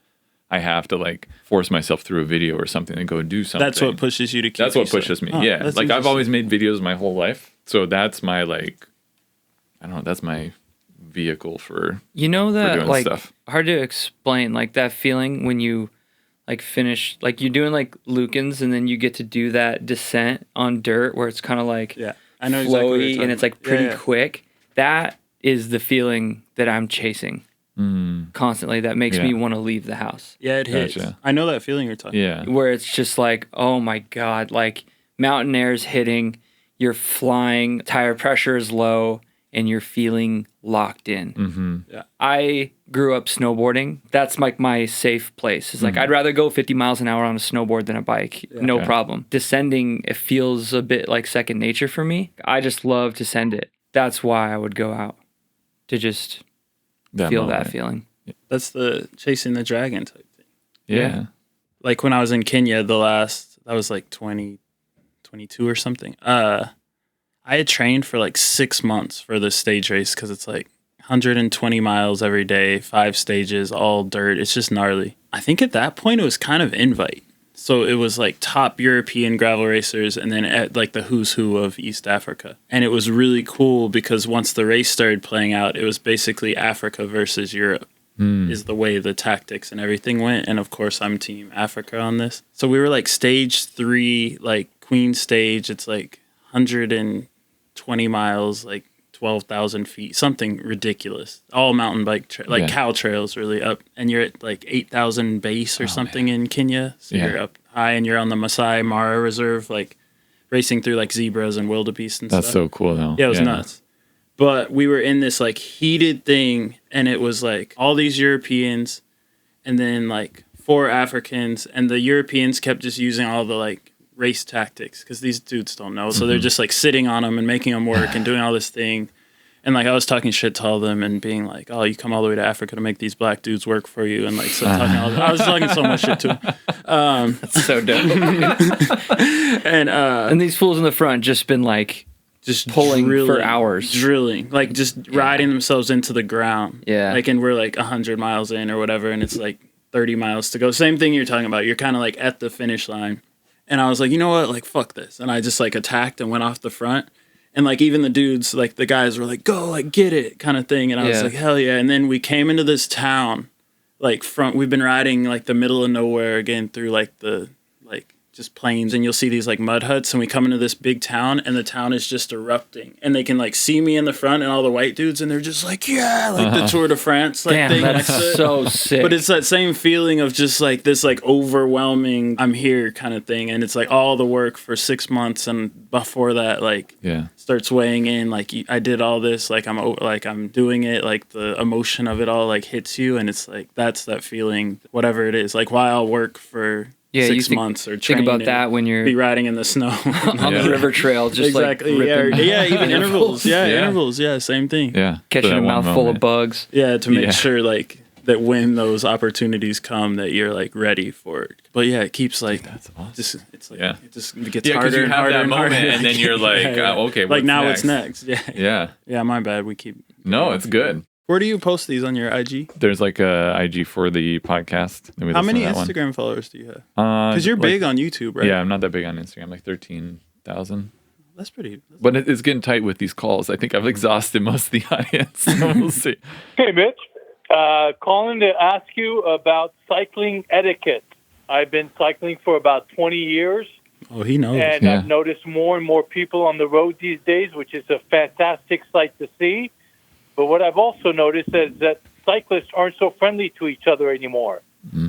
I have to like force myself through a video or something to go do something. That's what pushes you to keep. That's what pushes me. Yeah. Like I've always made videos my whole life. So that's my like, I don't know, that's my vehicle for doing like stuff. Hard to explain, like that feeling when you like finish, like you're doing like Lukens and then you get to do that descent on dirt where it's kind of like I know exactly what you're flowy talking and it's like pretty quick. That is the feeling that I'm chasing constantly. That makes me want to leave the house. Yeah, it hits. Gotcha. I know that feeling you're talking about. Where it's just like, oh my God, like mountain air's hitting, you're flying, tire pressure is low, and you're feeling locked in. Mm-hmm. Yeah. I grew up snowboarding. That's like my safe place. It's like I'd rather go 50 miles an hour on a snowboard than a bike. No problem. Descending, it feels a bit like second nature for me. I just love to send it. That's why I would go out, to just feel that feeling. That's the chasing the dragon type thing. Yeah. Like when I was in Kenya, that was like 2022 or something. I had trained for like 6 months for this stage race because it's like 120 miles every day, 5 stages, all dirt. It's just gnarly. I think at that point it was kind of invite. So it was like top European gravel racers and then at like the who's who of East Africa. And it was really cool because once the race started playing out, it was basically Africa versus Europe is the way the tactics and everything went. And of course, I'm team Africa on this. So we were like stage 3, like Queen stage. It's like 120 miles, like 12,000 feet, something ridiculous. All mountain bike, cow trails really up. And you're at like 8,000 base or something in Kenya. So you're up high and you're on the Masai Mara Reserve, like racing through like zebras and wildebeest and stuff. That's so cool though. Yeah, it was nuts. But we were in this like heated thing and it was like all these Europeans and then like 4 Africans and the Europeans kept just using all the like race tactics because these dudes don't know. So they're just like sitting on them and making them work and doing all this thing. And like I was talking shit to all of them and being like, oh, you come all the way to Africa to make these black dudes work for you. And like, so I was talking so much shit to them. That's so dope. and these fools in the front just been like, just pulling for hours. Drilling. Like just riding themselves into the ground. Yeah. Like, and we're like 100 miles in or whatever. And it's like 30 miles to go. Same thing you're talking about. You're kind of like at the finish line. And I was like, you know what? Like, fuck this. And I just like attacked and went off the front. And like even the dudes, like the guys were like, go, like get it kind of thing. And I was like, hell yeah. And then we came into this town, like we've been riding like the middle of nowhere again through like the, like just plains. And you'll see these like mud huts. And we come into this big town and the town is just erupting. And they can like see me in the front and all the white dudes. And they're just like, yeah, like the Tour de France like Damn, thing. that's so sick. But it's that same feeling of just like this like overwhelming I'm here kind of thing. And it's like all the work for 6 months. And before that, like starts weighing in, like I did all this, like I'm doing it, like the emotion of it all like hits you. And it's like, that's that feeling, whatever it is, like why I'll work for 6 months or train. Think about that when you're be riding in the snow on the river trail, just exactly. like ripping Even intervals. Intervals. Yeah, same thing. Yeah. Catching a mouthful of bugs. Yeah, to make sure like that when those opportunities come that you're like ready for it. But yeah, it keeps like that's awesome. It's like it just gets harder you and have harder that and moment harder. and then you're like, okay, like now next? what's next? Yeah, my bad. We keep. No, it's good. Where do you post these on your IG? There's like a IG for the podcast. How many Instagram followers do you have? Because you're big on YouTube, right? Yeah, I'm not that big on Instagram, like 13,000. That's pretty. But it's getting tight with these calls. I think I've exhausted most of the audience. So we'll see. Hey, Mitch. Calling to ask you about cycling etiquette. I've been cycling for about 20 years. Oh, he knows. And Yeah. I've noticed more and more people on the road these days, which is a fantastic sight to see. But what I've also noticed is that cyclists aren't so friendly to each other anymore.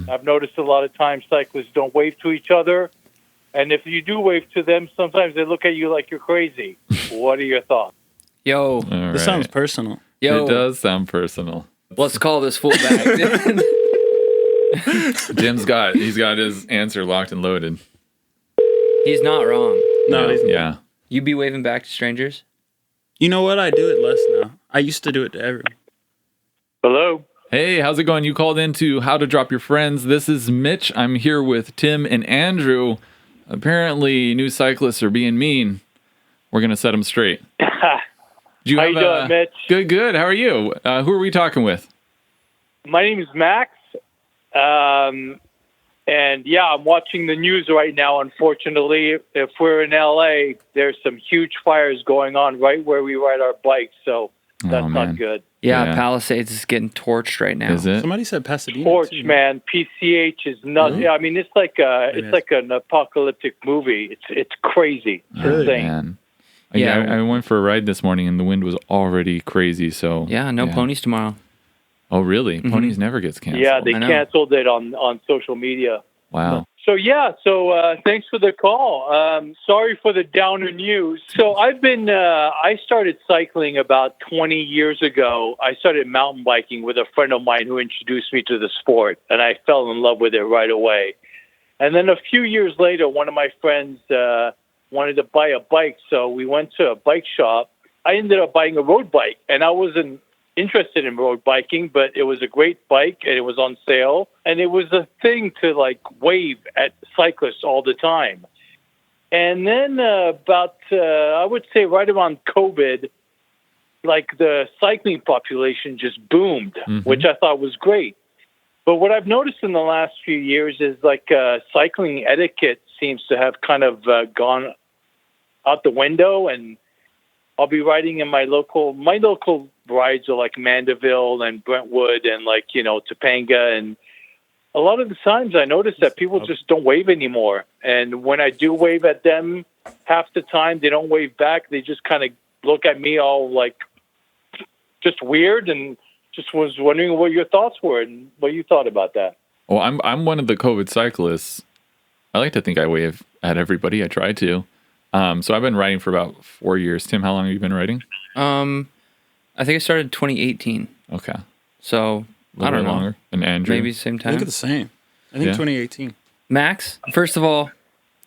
I've noticed a lot of times cyclists don't wave to each other. And if you do wave to them, sometimes they look at you like you're crazy. What are your thoughts? Yo, All This right. sounds personal. yo, It does sound personal. let's call this fool back. Jim's got his answer locked and loaded. He's not wrong. No, he's, Yeah. You be waving back to strangers? you know what? I do it less now. I used to do it to everyone. Hello? Hey, how's it going? You called into How to Drop Your Friends. This is Mitch. I'm here with Tim and Andrew. Apparently, new cyclists are being mean. We're going to set them straight. Do How you doing, Mitch? Good. How are you? Who are we talking with? My name is Max. And yeah, I'm watching the news right now, unfortunately. If we're in LA, there's some huge fires going on right where we ride our bikes, so that's man. not good. Yeah, Yeah. Palisades is getting torched right now. Is it? Somebody said Pasadena. Torch, too. man. PCH is nuts. Really? Yeah, I mean, it's like an apocalyptic movie. It's crazy. It's Really? insane. Man. Yeah. I went for a ride this morning and the wind was already crazy. So Yeah, no ponies tomorrow. Oh, really? Ponies never gets canceled. Yeah, they I know. canceled it on social media. Wow. So thanks for the call. Sorry for the downer news. So I started cycling about 20 years ago. I started mountain biking with a friend of mine who introduced me to the sport, and I fell in love with it right away. And then a few years later, one of my friends wanted to buy a bike, so we went to a bike shop. I ended up buying a road bike, and I wasn't interested in road biking, but it was a great bike and it was on sale, and it was a thing to like wave at cyclists all the time. And then I would say right around COVID, like the cycling population just boomed, which I thought was great. But what I've noticed in the last few years is like cycling etiquette seems to have kind of gone out the window, and I'll be riding in my local rides are like Mandeville and Brentwood and Topanga. And a lot of the times I notice that people just don't wave anymore. And when I do wave at them, half the time they don't wave back. They just kind of look at me all like just weird, and just was wondering what your thoughts were and what you thought about that. Well, I'm one of the COVID cyclists. I like to think I wave at everybody. I try to. So I've been riding for about 4 years. Tim, how long have you been riding? I think I started 2018. Okay. So, A I don't know. longer. And Andrew? Maybe same I think time. it's the same. I think Yeah. 2018. Max, first of all,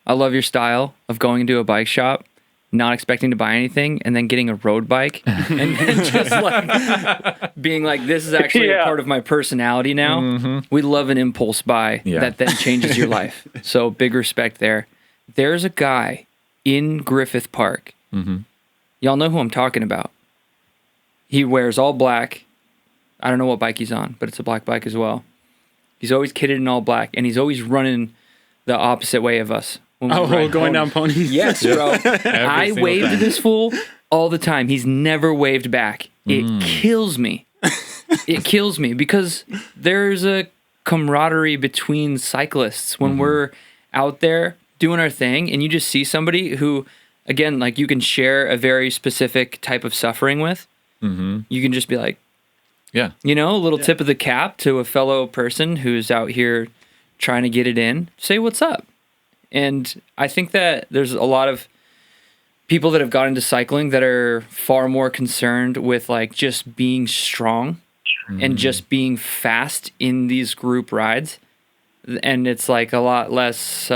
I love your style of going into a bike shop, not expecting to buy anything, and then getting a road bike and just like being like, this is actually a Yeah. part of my personality now. We love an impulse buy Yeah. that then changes your life. So big respect there. There's a guy in Griffith Park. Y'all know who I'm talking about. He wears all black. I don't know what bike he's on, but it's a black bike as well. He's always kitted in all black, and he's always running the opposite way of us. when we ride Going home. down ponies. Yes, bro. I single waved time. to this fool all the time. He's never waved back. It kills me. It kills me because there's a camaraderie between cyclists when we're out there doing our thing, and you just see somebody who, again, like you can share a very specific type of suffering with. You can just be like, Yeah. a little tip of the cap to a fellow person who's out here trying to get it in. Say what's up. And I think that there's a lot of people that have got into cycling that are far more concerned with like just being strong and just being fast in these group rides. And it's like a lot less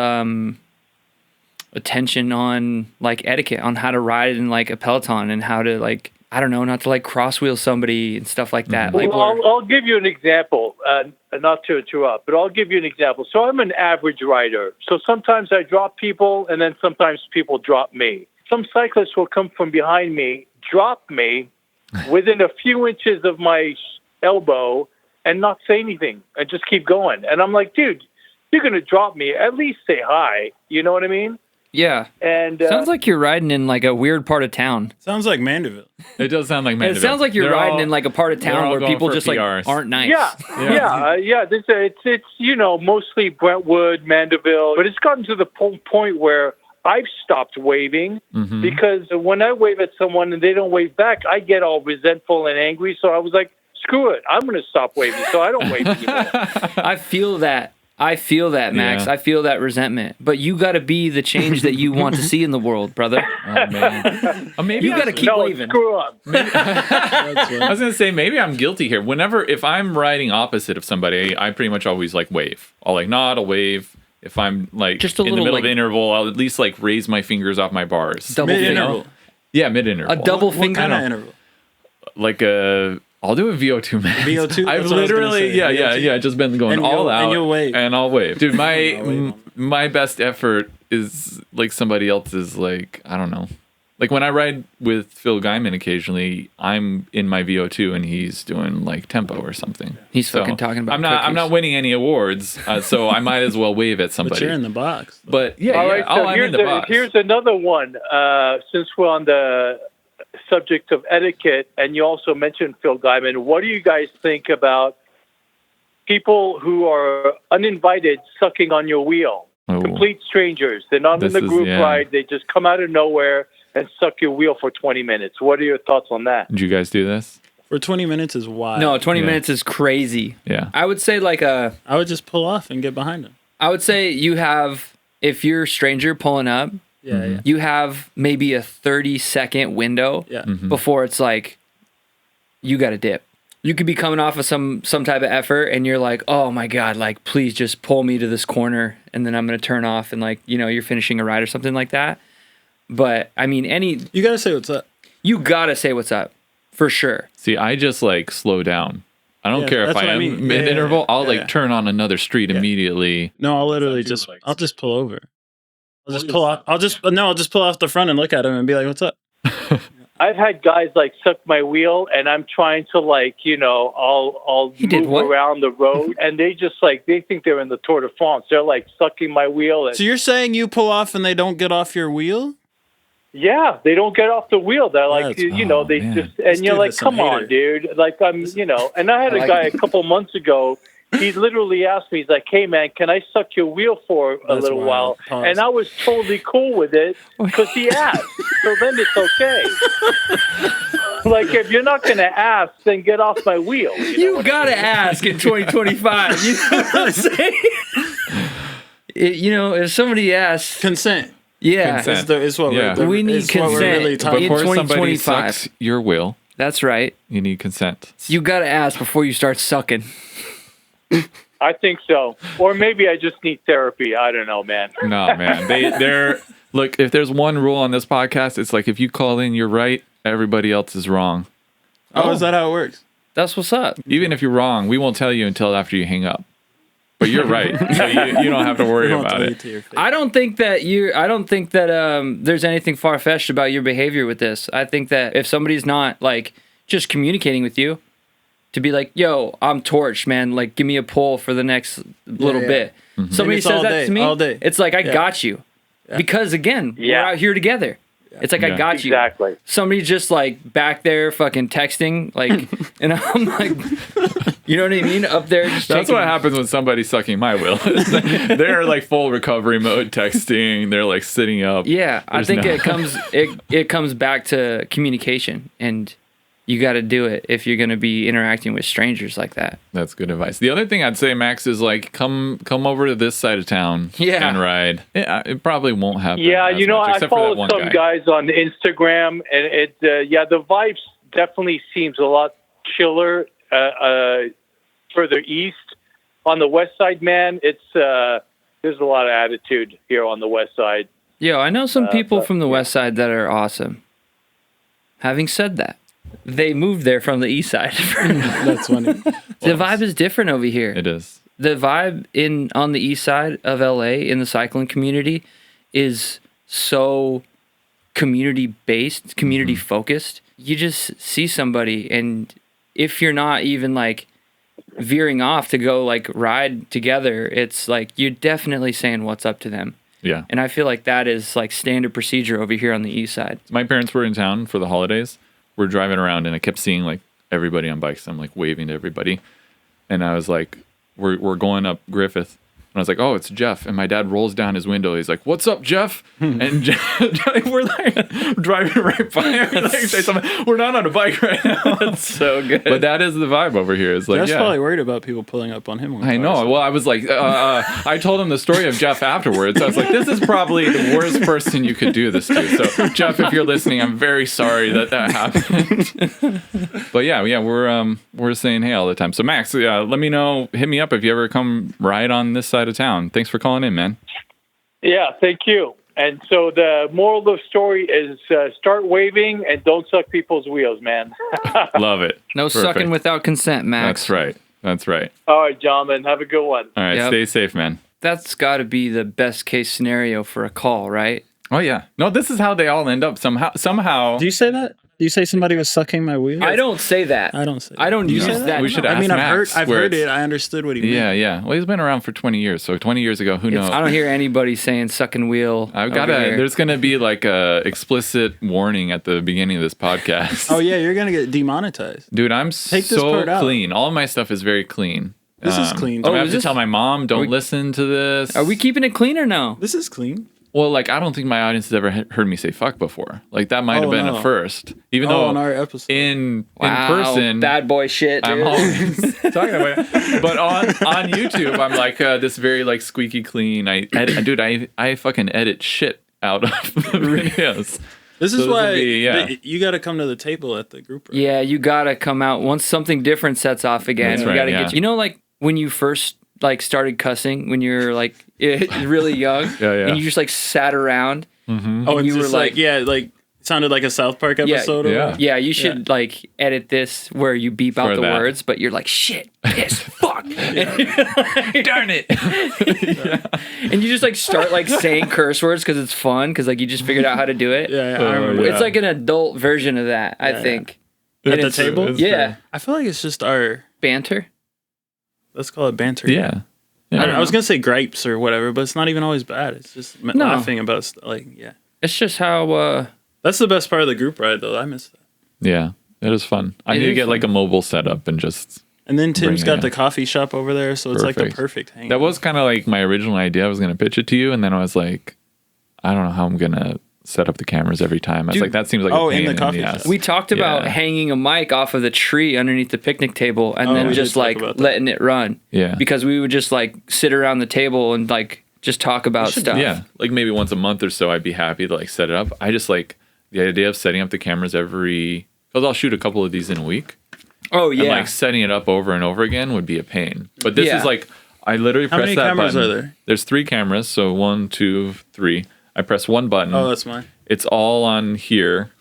attention on like etiquette, on how to ride in like a peloton and how to like, I don't know, not to like cross wheel somebody and stuff like that. Like, Well, I'll give you an example, not to interrupt, but I'll give you an example. So I'm an average rider. So sometimes I drop people, and then sometimes people drop me. Some cyclists will come from behind me, drop me within a few inches of my elbow, and not say anything, and just keep going. And I'm like, dude, you're going to drop me. At least say hi. You know what I mean? Yeah. And Sounds like you're riding in like a weird part of town. Sounds like Mandeville. It does sound like Mandeville. It sounds like you're They're riding all- in like a part of they're town all where going people for just like PRs. aren't nice. Yeah. It's mostly Brentwood, Mandeville, but it's gotten to the point where I've stopped waving because when I wave at someone and they don't wave back, I get all resentful and angry. So I was like, screw it, I'm going to stop waving. So I don't wave anymore. I feel that. Max. Yeah. I feel that resentment. But you got to be the change that you want to see in the world, brother. Oh, man. Maybe You got to keep waving. Screw up. I was gonna say maybe I'm guilty here. If I'm riding opposite of somebody, I pretty much always like wave. I'll like nod, I'll wave. If I'm like Just a in the little, middle of like- an interval, I'll at least like raise my fingers off my bars. Double Mid finger. interval. Yeah, mid interval. A double What finger. kind of interval? Like I'll do a VO2 max. VO2? I've That's what I was gonna literally, say. VO2. just been going And all you'll- out, and you'll wave. and I'll wave, dude. wave. My best effort is like somebody else's, like I don't know, like when I ride with Phil Guyman occasionally, I'm in my VO2 and he's doing like tempo or something. He's fucking talking about I'm not cookies. winning any awards, so I might as well wave at But somebody. you're in the box. But yeah, All right, so I'm in the box. here's another one. Since we're on the subject of etiquette, and you also mentioned Phil Guyman, what do you guys think about people who are uninvited sucking on your wheel? Oh. Complete strangers. They're not This in the is- group yeah. ride. They just come out of nowhere and suck your wheel for 20 minutes. What are your thoughts on that? Did you guys do this? For 20 minutes is wild. No, 20 Yeah. minutes is crazy. Yeah. I would say like I would just pull off and get behind him. I would say you have, if you're a stranger pulling up, Yeah, yeah. you have maybe a 30-second window Yeah. before it's like, you got to dip. You could be coming off of some type of effort and you're like, oh my God, like, please just pull me to this corner and then I'm going to turn off and like, you're finishing a ride or something like that. But I mean, You got to say what's up. you got to say what's up for sure. See, I just like slow down. I don't Yeah, care if that's I what I am mean. mid Yeah, interval. I'll yeah, like yeah. turn on another street immediately. No, I'll literally I'll just pull over. I'll just pull off. I'll just pull off the front and look at him and be like, what's up? I've had guys like suck my wheel, and I'm trying to I'll did move what? around the road, and they just they think they're in the Tour de France. They're like sucking my wheel, and So you're saying you pull off and they don't get off your wheel? yeah, they don't get off the wheel. They're like, That's- they man. just, This and you're dude like, is some come on, hater. dude. Like and I had a guy a couple months ago. He literally asked me, he's like, hey man, can I suck your wheel for a That's little while? wild. Pause. And I was totally cool with it because he asked. So then it's okay. Like, if you're not going to ask, then get off my wheel. You gotta ask in 2025. You know what I'm saying? If somebody asks, Consent. yeah, Consent. Is what Yeah. we're, We need is what we're consent. really talking In Before about. somebody 2025. sucks your will, that's right. you need consent. You gotta ask before you start sucking. I think so. Or maybe I just need therapy. I don't know, man. No, man. They're look, if there's one rule on this podcast, it's like if you call in you're right, everybody else is wrong. Oh, is that how it works? That's what's up. Even if you're wrong, we won't tell you until after you hang up. But you're right. So you don't have to worry We won't about tell you it. to your face. I don't think that there's anything far fetched about your behavior with this. I think that if somebody's not like just communicating with you, to be like, yo, I'm torched, man. Like, give me a pull for the next little yeah. bit. Somebody it's says all that day, to me, all day. it's like, I Yeah. got you. Because again, Yeah. we're out here together. It's like, I Yeah. got you. Exactly. Somebody just like back there fucking texting, like, and I'm like, you know what I mean? Up there just That's taking- what happens when somebody's sucking my will. They're like full recovery mode texting. They're like sitting up. Yeah, I There's think no- it comes back to communication, and you got to do it if you're going to be interacting with strangers like that. That's good advice. The other thing I'd say, Max, is like come over to this side of town and ride. It probably won't happen. Yeah, as you know, much, I except for that follow one some guy. guys on Instagram, and the vibes definitely seems a lot chiller further east. On the west side, man, it's there's a lot of attitude here on the west side. Yo, I know some people from the west side that are awesome. Having said that, they moved there from the east side. That's funny. The vibe is different over here. It is. The vibe on the east side of LA in the cycling community is so community based, community focused. You just see somebody, and if you're not even like veering off to go like ride together, it's like you're definitely saying what's up to them. Yeah. And I feel like that is like standard procedure over here on the east side. My parents were in town for the holidays. We're driving around and I kept seeing like everybody on bikes. I'm like waving to everybody. And I was like, we're going up Griffith. And I was like, oh, it's Jeff. And my dad rolls down his window. He's like, what's up, Jeff? And we're like driving right by him. Like, say something. We're not on a bike right now. That's so good. But that is the vibe over here. It's like, Jeff's yeah. probably worried about people pulling up on him. I know. Well, I was like, I told him the story of Jeff afterwards. I was like, this is probably the worst person you could do this to. So, Jeff, if you're listening, I'm very sorry that happened. But yeah, we're saying hey all the time. So, Max, let me know. Hit me up if you ever come ride on this side of town. Thanks for calling in, man. Yeah, thank you. And so the moral of the story is start waving and don't suck people's wheels, man. Love it. No Perfect. sucking without consent, Max. That's right. That's right. All right, gentlemen, have a good one. All right, Yep. Stay safe, man. That's got to be the best case scenario for a call, right? Oh yeah. No, this is how they all end up somehow. Do you say that? Do you say somebody was sucking my wheel? I don't say that. I don't say that. I don't use that. We should I ask mean, Max I've where heard it's- it. I understood what he meant. Yeah. Well, he's been around for 20 years. So 20 years ago, who knows? I don't hear anybody saying sucking wheel. I've over got here. there's going to be like a explicit warning at the beginning of this podcast. Oh yeah, you're gonna get demonetized. Dude, I'm Take this so part out. clean. All of my stuff is very clean. This is clean. I'm gonna Oh, have is to this- tell my mom, don't we- listen to this. Are we keeping it clean or no? This is clean. Well, like, I don't think my audience has ever heard me say fuck before. Like, that might have been no. a first. Even Oh, though on our episode. in Wow, person, bad boy shit, dude. I'm always talking about it. But on YouTube, I'm like this very like squeaky clean. I edit, dude. I fucking edit shit out of the videos. This So is this why would be, yeah. you got to come to the table at the group. Right? Yeah, you gotta come out once something different sets off again. That's You right, gotta yeah. get you know, like when you first like started cussing when you're like really young, Yeah. and you just like sat around. Oh, and you you were were like, yeah, like it sounded like a South Park episode. or yeah. whatever. Yeah, you should like edit this where you beep out For the that. words, but you're like shit, piss, fuck, Darn it! and you just like start like saying curse words because it's fun because like you just figured out how to do it. Yeah, I remember. yeah. It's like an adult version of that, I think. At And the it's- table. it's- Yeah, I feel like it's just our. banter. Let's call it banter. Yeah. I was gonna say gripes or whatever, but it's not even always bad. It's just laughing about like It's just how. That's the best part of the group ride though. I miss that. Yeah, it is fun. I It need to is get fun. like a mobile setup and just. And then Tim's Bring it got in. the coffee shop over there, so it's like the Perfect. perfect hang. That was kind of like my original idea. I was going to pitch it to you, and then I was like, I don't know how I'm going to set up the cameras every time. I was Dude, like, that seems like oh, a pain in the coffee ass. shop. We talked about Yeah. hanging a mic off of the tree underneath the picnic table and Oh, then we just did talk like about that. letting it run. Yeah. Because we would just like sit around the table and like just talk about stuff. Yeah, like maybe once a month or so, I'd be happy to like set it up. I just like the idea of setting up the cameras because I'll shoot a couple of these in a week. Oh And yeah. like setting it up over and over again would be a pain. But this Yeah. is like, I literally How press many that cameras button. are there? There's 3 cameras, so 1, 2, 3. I press one button. Oh, that's mine. It's all on here.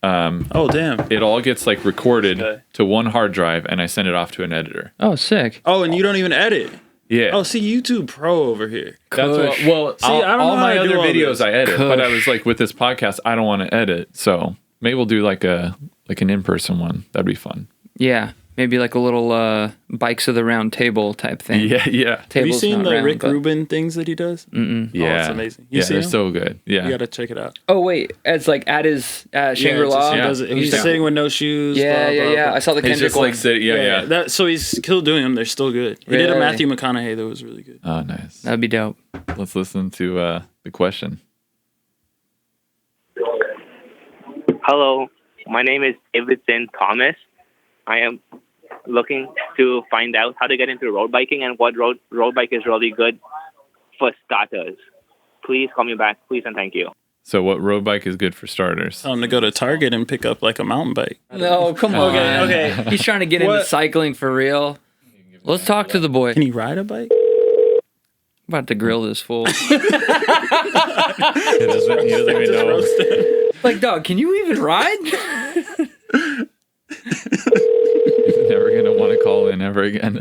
Oh damn. It all gets like recorded Okay. to one hard drive, and I send it off to an editor. Oh, sick. Oh, and you don't even edit. Yeah. Oh, see, YouTube Pro over here. That's what, Kush. well, See, I don't all know how my to do other all videos this. I edit, but I Kush. was like, with this podcast, I don't want to edit, so maybe we'll do like an in-person one. That'd be fun. Yeah. Maybe like a little bikes of the round table type thing. Yeah. Have you Table's seen not the round, Rick but- Rubin things that he does? Yeah. Oh, it's amazing. You Yeah, see they're them? so good. Yeah. You gotta check it out. Oh wait, it's like at his Shangri-La. He Yeah. does it. He's Yeah. sitting with no shoes. Yeah, blah, yeah, blah, yeah. blah. I saw the He's Kendrick just like one. sitting. Yeah. That, so he's still doing them. They're still good. He did a Really? Matthew McConaughey that was really good. Oh, nice. That'd be dope. Let's listen to the question. Hello, my name is Davidson Thomas. I am looking to find out how to get into road biking and what road bike is really good for starters. Please call me back, please, and thank you. So, what road bike is good for starters? Tell him to go to Target and pick up like a mountain bike. No, come on. Okay. He's trying to get into What? cycling for real. Let's talk to the boy. Can he ride a bike? I'm about to grill this fool. He doesn't even know. Like, dog, can you even ride? He's never gonna want to call in ever again.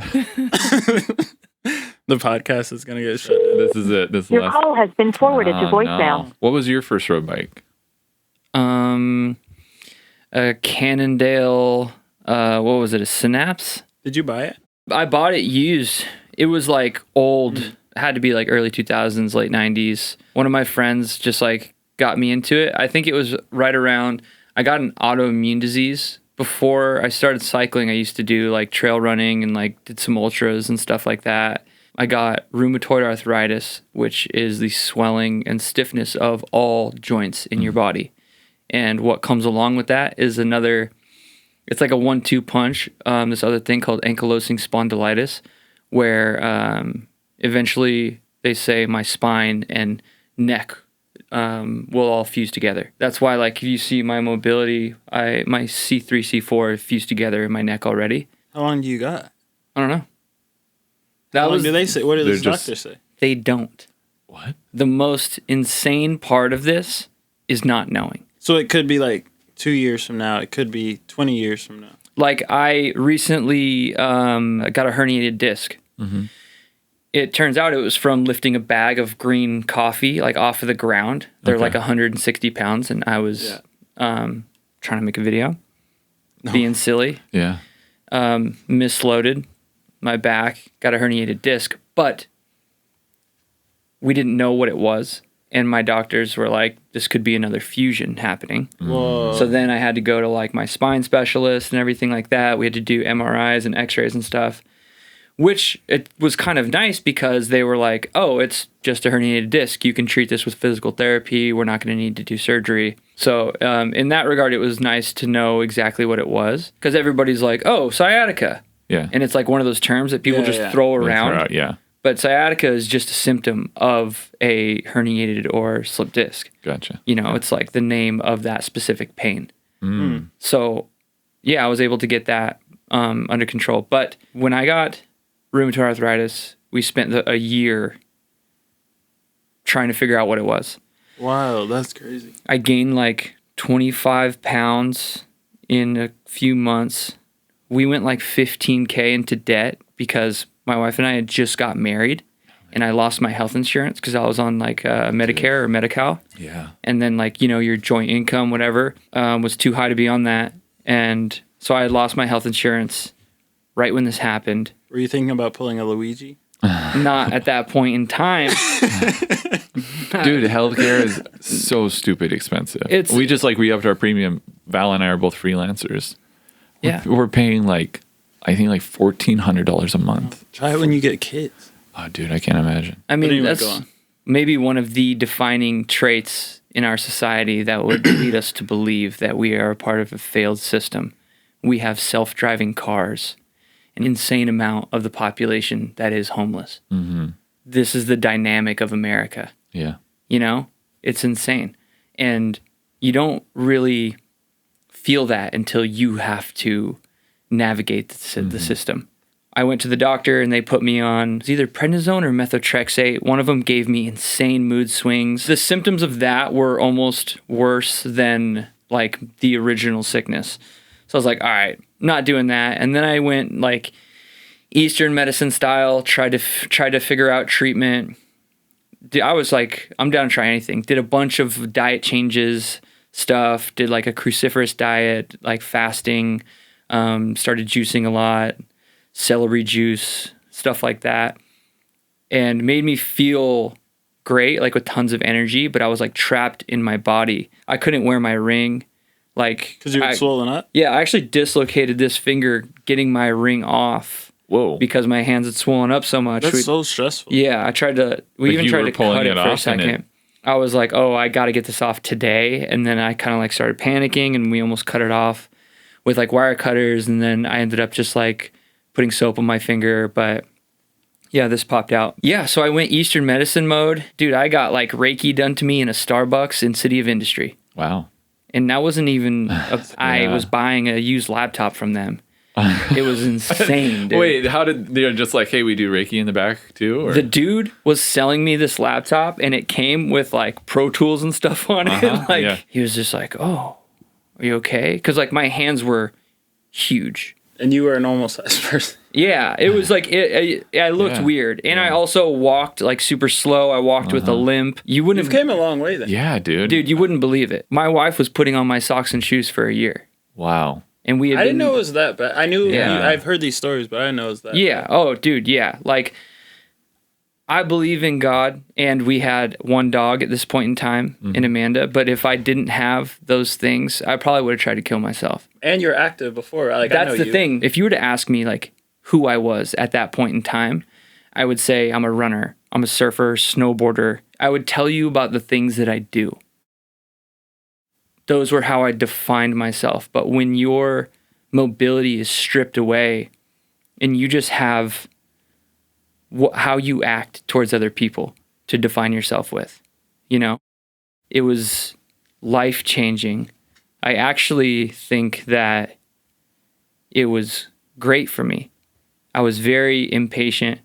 The podcast is gonna get shut down. This is it. This Your last. call has been forwarded to Oh, voicemail. no. What was your first road bike? A Cannondale, what was it, a Synapse? Did you buy it? I bought it used. It was like old, had to be like early 2000s, late 90s. One of my friends just like got me into it. I think it was right around, I got an autoimmune disease. Before I started cycling, I used to do like trail running and like did some ultras and stuff like that. I got rheumatoid arthritis, which is the swelling and stiffness of all joints in your body. And what comes along with that is it's like a 1-2 punch. This other thing called ankylosing spondylitis, where eventually they say my spine and neck will all fuse together. That's why, like, if you see my mobility, my C3, C4 fused together in my neck already. How long do you got? I don't know. How long do they say? What do the doctors say? They don't. What? The most insane part of this is not knowing. So it could be like 2 years from now. It could be 20 years from now. Like, I recently got a herniated disc. Mm-hmm. It turns out it was from lifting a bag of green coffee, like, off of the ground. They're like 160 pounds, and I was trying to make a video, being silly. Yeah. Misloaded my back, got a herniated disc, but we didn't know what it was. And my doctors were like, this could be another fusion happening. Whoa. So then I had to go to like my spine specialist and everything like that. We had to do MRIs and x-rays and stuff, which it was kind of nice because they were like, oh, it's just a herniated disc. You can treat this with physical therapy. We're not going to need to do surgery. So in that regard, it was nice to know exactly what it was, because everybody's like, oh, sciatica. Yeah. And it's like one of those terms that people throw around. Yeah. But sciatica is just a symptom of a herniated or slipped disc. Gotcha. You know, it's like the name of that specific pain. Mm. So, yeah, I was able to get that under control. But when I got rheumatoid arthritis, we spent a year trying to figure out what it was. Wow, that's crazy. I gained like 25 pounds in a few months. We went like 15K into debt because my wife and I had just got married, and I lost my health insurance because I was on like Medicare or Medi-Cal. Yeah. And then, like, you know, your joint income, whatever, was too high to be on that. And so I had lost my health insurance right when this happened. Were you thinking about pulling a Luigi? Not at that point in time. Dude, healthcare is so stupid expensive. We upped our premium. Val and I are both freelancers. Yeah. We're paying like, I think like $1,400 a month. Try it when you get kids. Oh, dude, I can't imagine. I mean, Anyway, that's go on. maybe one of the defining traits in our society that would lead us to believe that we are a part of a failed system. We have self-driving cars, an insane amount of the population that is homeless. Mm-hmm. This is the dynamic of America. Yeah. You know, it's insane. And you don't really feel that until you have to navigate the system. I went to the doctor and they put me on, it was either prednisone or methotrexate. One of them gave me insane mood swings. The symptoms of that were almost worse than like the original sickness. So I was like, all right, not doing that. And then I went like Eastern medicine style, tried to figure out treatment. I was like, I'm down to try anything. Did a bunch of diet changes stuff, did like a cruciferous diet, like fasting, started juicing a lot, celery juice, stuff like that, and made me feel great, like with tons of energy, but I was like trapped in my body. I couldn't wear my ring. Like, because you were swollen up? Yeah, I actually dislocated this finger getting my ring off. Whoa. Because my hands had swollen up so much. That's so stressful. Yeah, I tried to, we even tried to cut it for a second. I was like, oh, I got to get this off today. And then I kind of like started panicking and we almost cut it off with like wire cutters. And then I ended up just like putting soap on my finger. But yeah, this popped out. Yeah, so I went Eastern medicine mode. Dude, I got like Reiki done to me in a Starbucks in City of Industry. Wow. And that wasn't even, I was buying a used laptop from them. It was insane, dude. Wait, how did they're just like, hey, we do Reiki in the back too? Or? The dude was selling me this laptop and it came with like Pro Tools and stuff on it. He was just like, oh, are you okay? Because like my hands were huge. And you were a normal sized person. Yeah, it was like, I looked weird. And I also walked like super slow. I walked with a limp. You've came a long way then. Yeah, dude. Dude, you wouldn't believe it. My wife was putting on my socks and shoes for a year. Wow. And we had I didn't know it was that bad. I knew I've heard these stories, but I didn't know it was that. Yeah. bad. Oh, dude. Yeah. Like, I believe in God, and we had one dog at this point in time in Amanda. But if I didn't have those things, I probably would have tried to kill myself. And you're active before. Like, That's the thing. If you were to ask me like who I was at that point in time, I would say I'm a runner, I'm a surfer, snowboarder. I would tell you about the things that I do. Those were how I defined myself. But when your mobility is stripped away and you just have how you act towards other people to define yourself with, it was life-changing. I actually think that it was great for me. I was very impatient.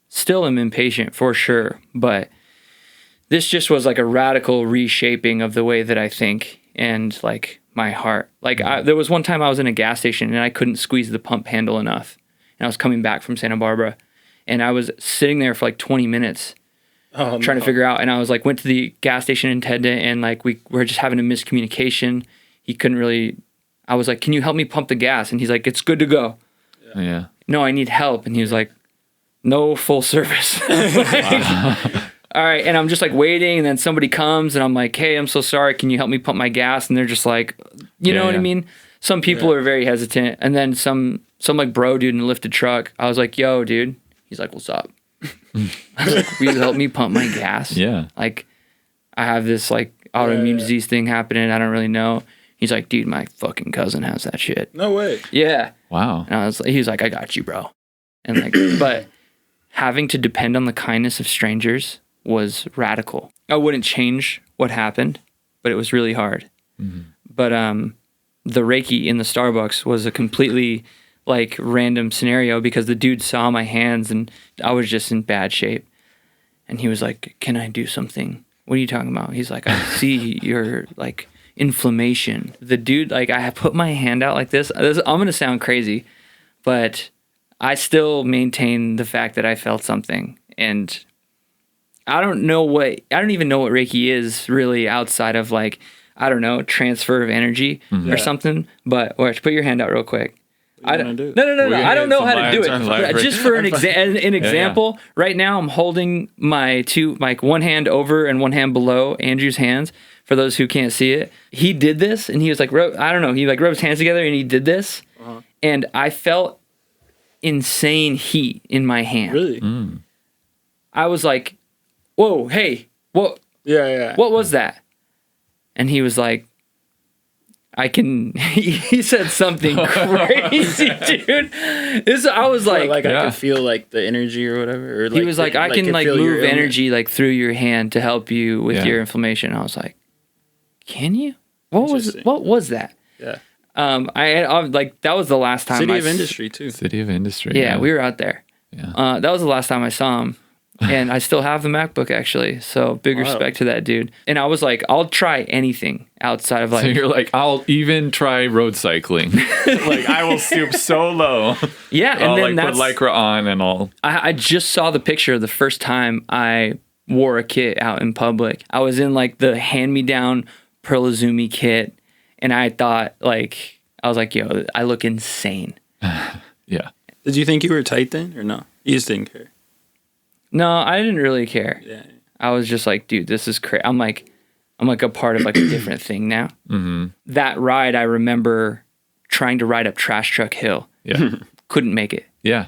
Still am impatient for sure, but this just was like a radical reshaping of the way that I think and like my heart. Like there was one time I was in a gas station and I couldn't squeeze the pump handle enough. And I was coming back from Santa Barbara and I was sitting there for like 20 minutes trying to figure out. And I was like, went to the gas station attendant and like we were just having a miscommunication. He couldn't really, I was like, can you help me pump the gas? And he's like, it's good to go. Yeah. No, I need help. And he was like, no, full service. All right. And I'm just like waiting. And then somebody comes and I'm like, hey, I'm so sorry. Can you help me pump my gas? And they're just like, you know what I mean? Some people are very hesitant. And then some like bro dude in a lifted truck. I was like, yo, dude. He's like, what's up? I was like, will you help me pump my gas? Yeah. Like, I have this like autoimmune disease thing happening. I don't really know. He's like, dude, my fucking cousin has that shit. No way. Yeah. Wow. And he was like, I got you, bro. And like, but having to depend on the kindness of strangers was radical. I wouldn't change what happened, but it was really hard. But the Reiki in the Starbucks was a completely like random scenario because the dude saw my hands and I was just in bad shape. And he was like, can I do something? What are you talking about? He's like, I see your like inflammation. The dude, like I put my hand out like this. I'm going to sound crazy, but I still maintain the fact that I felt something. And I don't even know what Reiki is really outside of like, I don't know, transfer of energy or something. But put your hand out real quick. No. I don't know how to do it. Just for an example, right now I'm holding my one hand over and one hand below Andrew's hands. For those who can't see it, he did this and he was like, I don't know, he like rubbed his hands together and he did this, and I felt insane heat in my hand. Really? I was like, whoa, hey, what? Yeah. What was that? And he was like, he said something crazy, dude. I was like, I could feel like the energy or whatever. Or, like, he was like, I can like move energy like through your hand to help you with your inflammation. I was like, can you? What was that? Yeah. I like that was the last time. City of Industry too. City of Industry. Yeah, we were out there. Yeah. That was the last time I saw him. And I still have the MacBook actually. So big respect to that dude. And I was like, I'll try anything outside of like. So you're like, I'll even try road cycling. Like I will stoop so low. Yeah, and I'll then like put Lycra on and all. I just saw the picture the first time I wore a kit out in public. I was in like the hand-me-down Pearl Izumi kit, and I thought like I was like, yo, I look insane. Yeah. Did you think you were tight then, or no? You just didn't care. No, I didn't really care. Yeah. I was just like, dude, this is crazy. I'm like a part of like a different thing now. That ride, I remember trying to ride up Trash Truck Hill. Yeah. Couldn't make it. Yeah.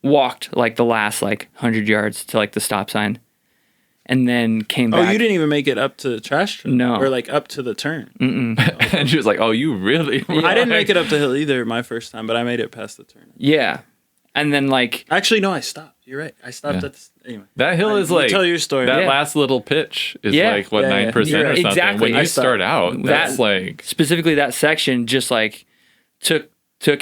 Walked like the last like 100 yards to like the stop sign, and then came back. Oh, you didn't even make it up to the trash truck? No. Or like up to the turn? Mm-mm. And she was like, oh, you really? I didn't make it up the hill either my first time, but I made it past the turn. Yeah. And then like. Actually, no, I stopped. You're right. I stopped at the, anyway. That hill is like. Tell your story. That last little pitch is like, what, 9% or something? Exactly. When you start out, that's like. Specifically that section just like took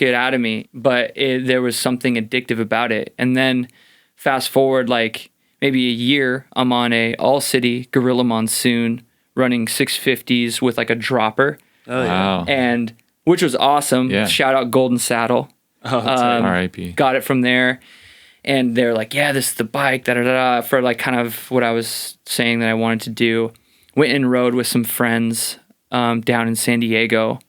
it out of me, but there was something addictive about it. And then fast forward like maybe a year, I'm on a all-city Gorilla Monsoon running 650s with like a dropper. Oh, yeah. Wow. And which was awesome. Yeah. Shout out Golden Saddle. Oh, that's R.I.P. Got it from there. And they're like, yeah, this is the bike, da-da-da-da, for like kind of what I was saying that I wanted to do. Went and rode with some friends down in San Diego.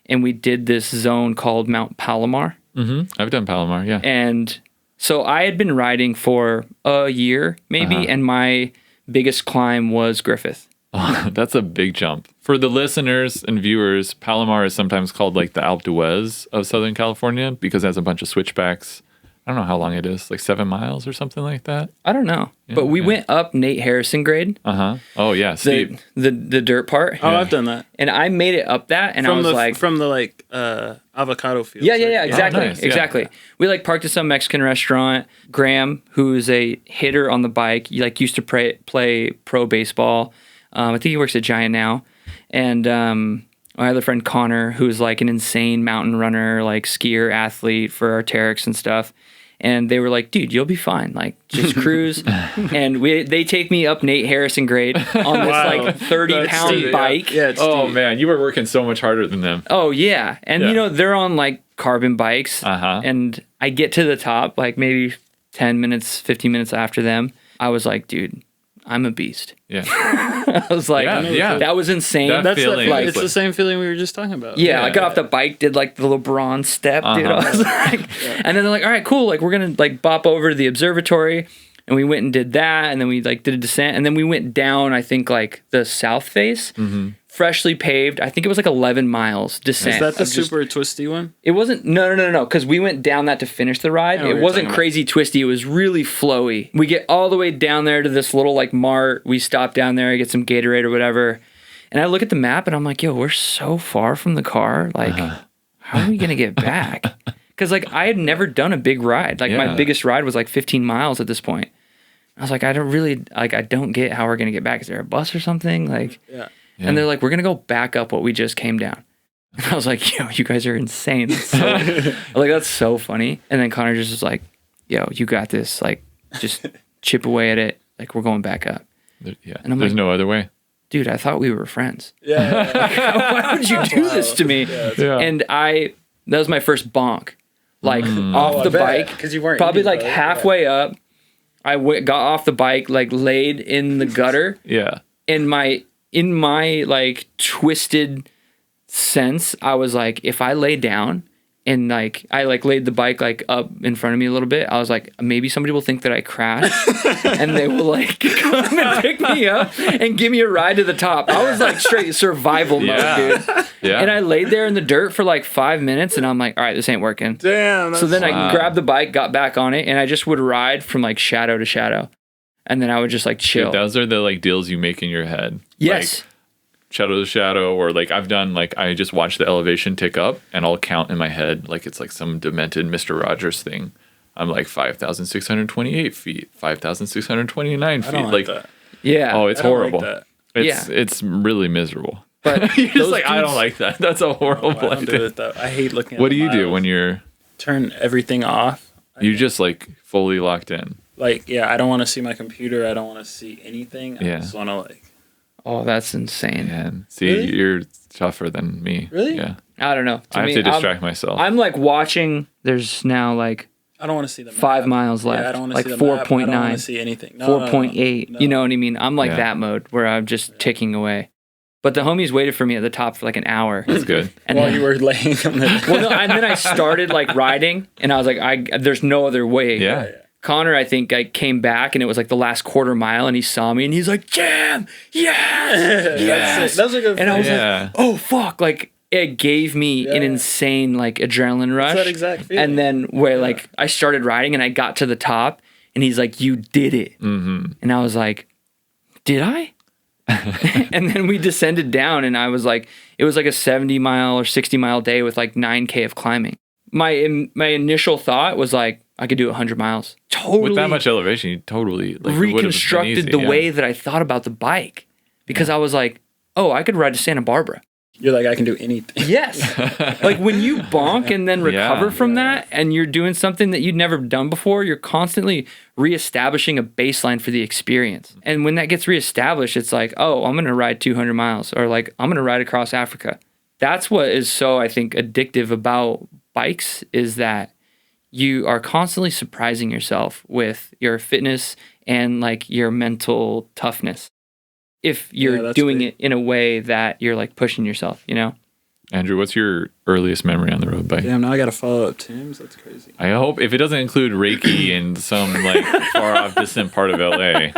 And we did this zone called Mount Palomar. I've done Palomar, yeah. And So I had been riding for a year maybe, and my biggest climb was Griffith. Oh, that's a big jump. For the listeners and viewers, Palomar is sometimes called like the Alpe d'Huez of Southern California because it has a bunch of switchbacks. I don't know how long it is, like 7 miles or something like that. I don't know, but we went up Nate Harrison grade. Oh yeah, steep. The dirt part. Oh, I've done that. And I made it up that, and From I was like, from the avocado fields. yeah, exactly, nice, yeah. exactly. We like parked at some Mexican restaurant. Graham, who's a hitter on the bike, used to play pro baseball. I think he works at Giant now, and my other friend Connor, who's like an insane mountain runner, like skier, athlete for Arc'teryx and stuff. And they were like, dude, you'll be fine. Like, just cruise. And they take me up Nate Harrison grade on this like 30-pound bike. Yeah, it's steep. Man, you were working so much harder than them. Oh, yeah. And, you know, they're on like carbon bikes. And I get to the top like maybe 10 minutes, 15 minutes after them. I was like, dude, I'm a beast. Yeah. I was like, that was insane. That feeling is It's the same feeling we were just talking about. Yeah, I got off the bike, did like the LeBron step, dude. I was like, and then they're like, all right, cool. Like, we're going to like bop over to the observatory. And we went and did that. And then we like did a descent. And then we went down, I think, like the south face, freshly paved. I think it was like 11 miles descent. Is that the super twisty one? It wasn't, no. Because we went down that to finish the ride. I know what It you're wasn't talking crazy twisty. It was really flowy. We get all the way down there to this little like mart. We stop down there, get some Gatorade or whatever. And I look at the map and I'm like, yo, we're so far from the car. Like, how are we going to get back? Because like I had never done a big ride. Like my biggest ride was like 15 miles at this point. I was like, I don't get how we're going to get back. Is there a bus or something? Like, and they're like, we're going to go back up what we just came down. And I was like, yo, you guys are insane. That's so funny. And then Connor just was like, yo, you got this. Like, just chip away at it. Like, we're going back up. Yeah. And I'm There's like, no other way. dude, I thought we were friends. Yeah. Why would you do this to me? Yeah. And that was my first bonk. Like, off the bike. Because you weren't Probably eating, like right? halfway up. I got off the bike, like laid in the gutter. Yeah. In my like twisted sense, I was like, if I lay down and like I like laid the bike like up in front of me a little bit, I was like, maybe somebody will think that I crashed and they will like come and pick me up and give me a ride to the top. I was like straight survival mode, dude. Yeah. And I laid there in the dirt for like 5 minutes and I'm like, all right, this ain't working. Damn. So then I grabbed the bike, got back on it, and I just would ride from like shadow to shadow. And then I would just like chill. Dude, those are the like deals you make in your head. Yes. Like, shadow to shadow, or like I've done, like I just watch the elevation tick up and I'll count in my head like it's like some demented Mr. Rogers thing. I'm like 5,628 feet, 5,629 feet. I don't like that. Yeah. Oh, it's I don't horrible. like It's it's really miserable. But You're just those like, I don't dudes- like that. That's a horrible I don't do idea. it though. I hate looking at What the do you do miles. when you're Turn everything off. you just like fully locked in? Like, I don't want to see my computer. I don't want to see anything. I just want to like. Oh, that's insane. And see, Really? you're tougher than me. Really? Yeah. I don't know. I have to distract myself. I'm like watching. There's now like I don't want to see the map. 5 miles left. Yeah, I don't want to like see the map. I don't want 4.9, to see anything. No, 4.8. no. You know what I mean? I'm like Yeah. that mode where I'm just ticking away. But the homies waited for me at the top for like an hour. That's good. And While then, you were laying on the. well, no, and then I started like riding, and I was like, there's no other way. Yeah. Connor, I think, I came back, and it was like the last quarter mile, and he saw me, and he's like, "Jam, yes, yes." Those are good. And I was Yeah. like, "Oh fuck!" Like it gave me an insane like adrenaline rush. that exact feeling. And then where like I started riding, and I got to the top, and he's like, "You did it," and I was like, "Did I?" And then we descended down, and I was like, it was like a 70 mile or 60 mile day with like 9K of climbing. My initial thought was like, I could do 100 miles. Totally With that much elevation, you totally like, it would've been reconstructed easy, the yeah. way that I thought about the bike because I was like, oh, I could ride to Santa Barbara. You're like, I can do anything. Yes. Like when you bonk and then recover Yeah. from that and you're doing something that you'd never done before, you're constantly reestablishing a baseline for the experience. And when that gets reestablished, it's like, oh, I'm going to ride 200 miles or like, I'm going to ride across Africa. That's what is so, I think, addictive about bikes is that you are constantly surprising yourself with your fitness and like your mental toughness. If you're that's doing big. it in a way that you're like pushing yourself, you know? Andrew, what's your earliest memory on the road bike? Damn, now I got to follow up Tim's. That's crazy. I hope if it doesn't include Reiki in some like far off distant part of LA.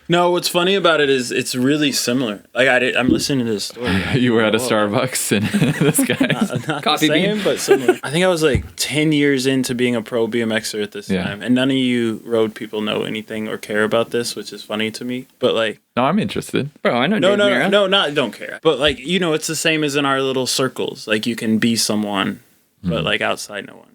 No, what's funny about it is it's really similar. Like I'm listening to this story. You were at a Starbucks and this guy. Not Coffee the same, bean. but similar. I think I was like 10 years into being a pro BMXer at this time, and none of you road people know anything or care about this, which is funny to me. But like, No, I'm interested. Bro, I know. no, Dave Mira. not don't care. But like, you know, it's the same as in our little circles. Like you can be someone, but like outside, no one.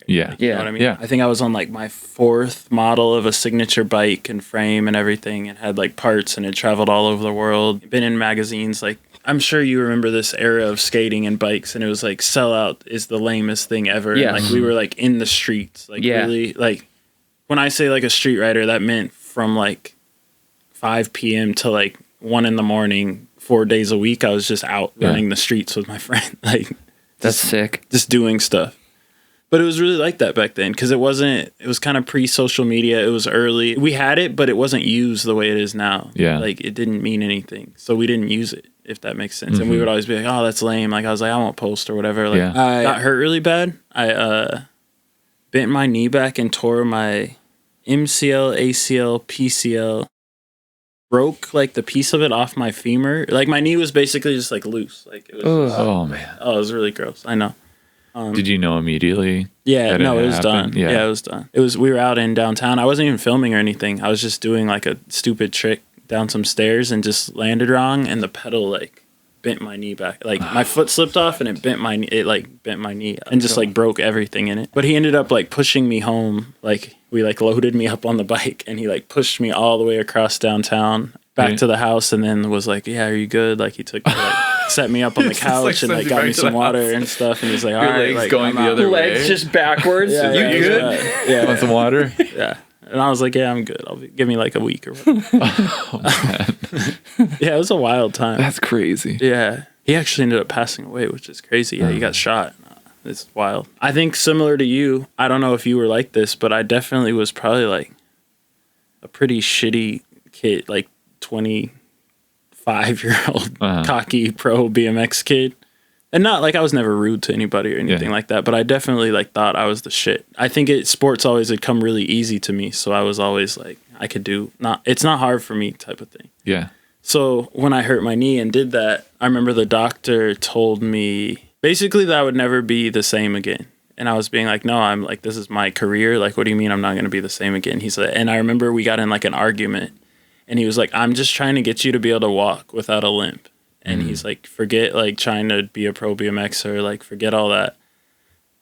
Yeah. Like, you know what I mean? Yeah. I think I was on like my 4th model of a signature bike and frame and everything, and had like parts, and it traveled all over the world. Been in magazines. Like, I'm sure you remember this era of skating and bikes, and it was like sellout is the lamest thing ever. Yeah. And, like we were like in the streets. Like really, like when I say like a street rider, that meant from like 5 p.m. to like 1 in, 4 days a week. I was just out running the streets with my friend. Like That's sick. just doing stuff. But it was really like that back then, because it was kind of pre-social media. It was early. We had it, but it wasn't used the way it is now. Yeah. Like, it didn't mean anything. So we didn't use it, if that makes sense. And we would always be like, oh, that's lame. Like, I was like, I won't post or whatever. Like, I got hurt really bad. I bent my knee back and tore my MCL, ACL, PCL. Broke, like, the piece of it off my femur. Like, my knee was basically just, like, loose. Like, it was Oh man. it was really gross. I know. Did you know immediately? Yeah, that no, it was happened? done. Yeah, it was done. We were out in downtown. I wasn't even filming or anything. I was just doing like a stupid trick down some stairs and just landed wrong, and the pedal like bent my knee back. Like my foot slipped off and it bent my knee and just like broke everything in it. But he ended up like pushing me home. Like we like loaded me up on the bike, and he like pushed me all the way across downtown back to the house, and then was like, "Yeah, are you good?" Like he took me, like set me up on the couch and like got me some water and stuff, and he's like, "All Your right, legs like, going I'm the out." other way. Legs just backwards. Yeah, You yeah, good? Yeah, Want some water? yeah. And I was like, "Yeah, I'm good. Give me like a week or whatever." Yeah, it was a wild time. That's crazy. Yeah, he actually ended up passing away, which is crazy. Yeah, he got shot. It's wild. I think similar to you. I don't know if you were like this, but I definitely was probably like a pretty shitty kid, like 25-year-old cocky pro BMX kid. And not like I was never rude to anybody or anything like that, but I definitely like thought I was the shit. I think sports always had come really easy to me, so I was always like I could do it's not hard for me type of thing. Yeah. So when I hurt my knee and did that, I remember the doctor told me basically that I would never be the same again. And I was being like, no, I'm like, this is my career. Like, what do you mean I'm not going to be the same again? He said, and I remember we got in like an argument, and he was like, I'm just trying to get you to be able to walk without a limp. And he's like, forget like trying to be a pro BMXer, like forget all that.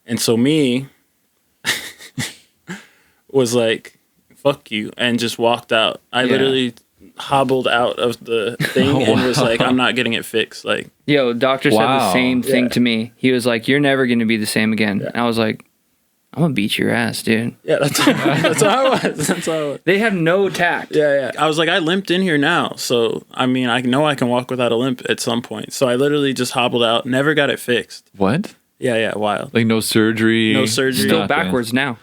And so me was like, fuck you, and just walked out. I literally hobbled out of the thing and was like, I'm not getting it fixed. Like, Yo, doctor said the same thing Yeah. to me. He was like, "You're never going to be the same again." And I was like, "I'm going to beat your ass, dude." yeah, that's how I was. That's how I was. They have no tact. Yeah. I was like, I limped in here now. So, I mean, I know I can walk without a limp at some point. So I literally just hobbled out, never got it fixed. What? Yeah, wild. Like no surgery? No surgery. Still Nothing. backwards now.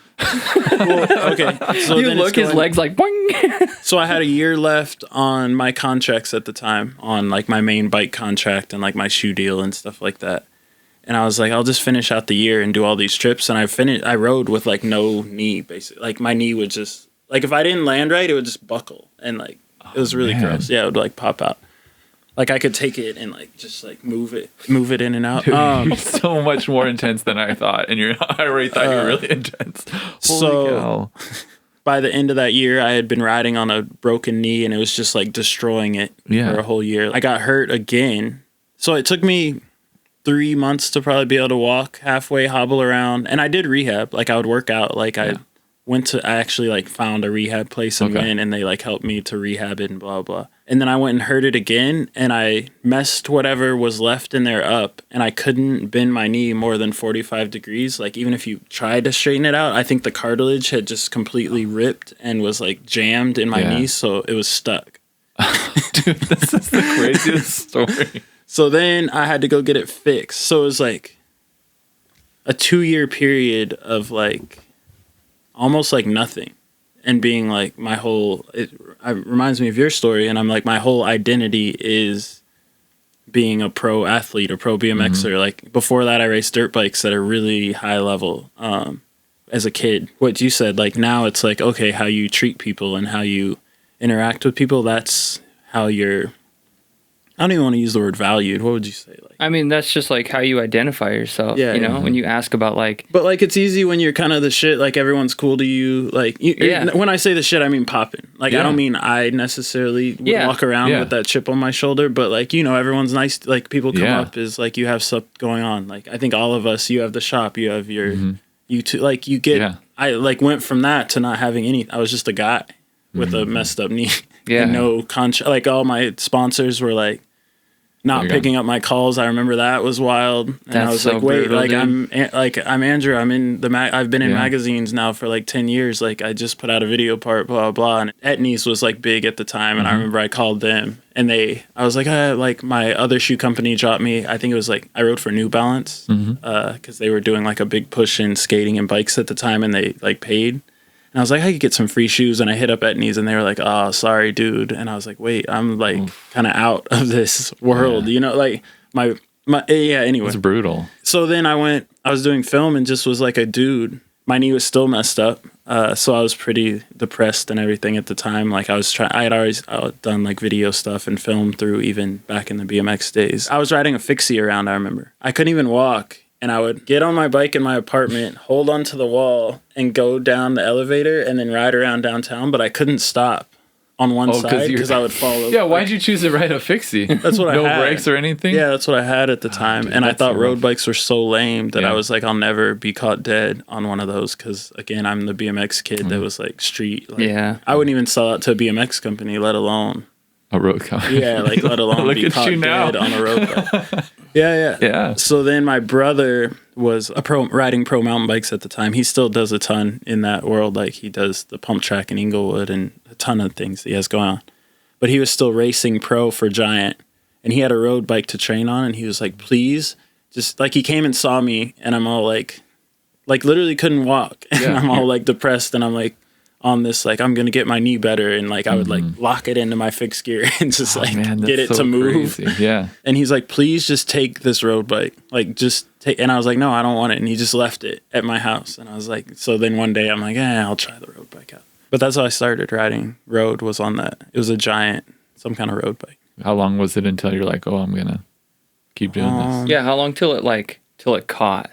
Well, okay. So You then look, his legs like, boing. So I had a year left on my contracts at the time, on like my main bike contract and like my shoe deal and stuff like that. And I was like, I'll just finish out the year and do all these trips. And I rode with like no knee, basically. Like my knee would just, like if I didn't land right, it would just buckle. And like, it was really gross. Yeah, it would like pop out. Like I could take it and like just like move it in and out. You're so much more intense than I thought, and I already thought you were really intense. Holy cow. By the end of that year, I had been riding on a broken knee, and it was just like destroying it for a whole year. I got hurt again, so it took me 3 months to probably be able to walk halfway, hobble around, and I did rehab. Like I would work out. Like I actually like found a rehab place and went, and they like helped me to rehab it and blah blah. And then I went and hurt it again, and I messed whatever was left in there up, and I couldn't bend my knee more than 45 degrees. Like even if you tried to straighten it out, I think the cartilage had just completely ripped and was like jammed in my knee, so it was stuck. Dude, this is the craziest story. So then I had to go get it fixed. So it was like a 2-year period of like almost like nothing. And being like it reminds me of your story, and I'm like, my whole identity is being a pro athlete or pro BMXer. Like before that, I raced dirt bikes at a really high level as a kid. What you said, like now it's like, okay, how you treat people and how you interact with people, that's how you're, I don't even want to use the word valued. What would you say? Like, I mean, that's just like how you identify yourself. Yeah, you know, when you ask about like. But like, it's easy when you're kind of the shit. Like everyone's cool to you. Like, when I say the shit, I mean popping. Like, I don't mean I necessarily would walk around with that chip on my shoulder. But like, you know, everyone's nice. Like people come up is like you have stuff going on. Like I think all of us. You have the shop. You have your. You two. Like you get. Yeah. I like went from that to not having any. I was just a guy with a messed up knee. Yeah. And no like all my sponsors were like. Not picking up my calls. I remember that was wild. And That's I was so like, wait, brutal, like I'm Andrew. I'm in the I've been in magazines now for like 10 years. Like I just put out a video part, blah, blah. And Etnies was like big at the time. And I remember I called them and I was like, like my other shoe company dropped me. I think it was like, I rode for New Balance because they were doing like a big push in skating and bikes at the time and they like paid. And I was like, I could get some free shoes. And I hit up Etnies and they were like, oh, sorry, dude. And I was like, wait, I'm like kind of out of this world, you know, like my anyway. It's brutal. So then I was doing film and just was like a dude. My knee was still messed up. So I was pretty depressed and everything at the time. Like I had always done like video stuff and film through even back in the BMX days. I was riding a fixie around, I remember. I couldn't even walk. And I would get on my bike in my apartment, hold onto the wall, and go down the elevator and then ride around downtown. But I couldn't stop on one side because I would fall over. Yeah, why'd you choose to ride a fixie? That's what I had. No brakes or anything? Yeah, that's what I had at the time. Dude, and I thought road bikes were so lame that I was like, I'll never be caught dead on one of those because, again, I'm the BMX kid that was like street. Like, I wouldn't even sell out to a BMX company, let alone... A road company. Yeah, like let alone be caught dead on a road bike. Yeah. So then my brother was riding pro mountain bikes at the time. He still does a ton in that world. Like he does the pump track in Inglewood and a ton of things he has going on. But he was still racing pro for Giant. And he had a road bike to train on. And he was like, please, just like he came and saw me. And I'm all like literally couldn't walk. And I'm all like depressed. And I'm like, on this, like, I'm going to get my knee better. And, like, I would, like, lock it into my fixed gear and just, get it to move. Crazy. Yeah. And he's like, please just take this road bike. Like, just take. And I was like, no, I don't want it. And he just left it at my house. And I was like, so then one day I'm like, I'll try the road bike out. But that's how I started riding road, was on that. It was a Giant, some kind of road bike. How long was it until you're like, oh, I'm going to keep doing this? Yeah, how long till it caught?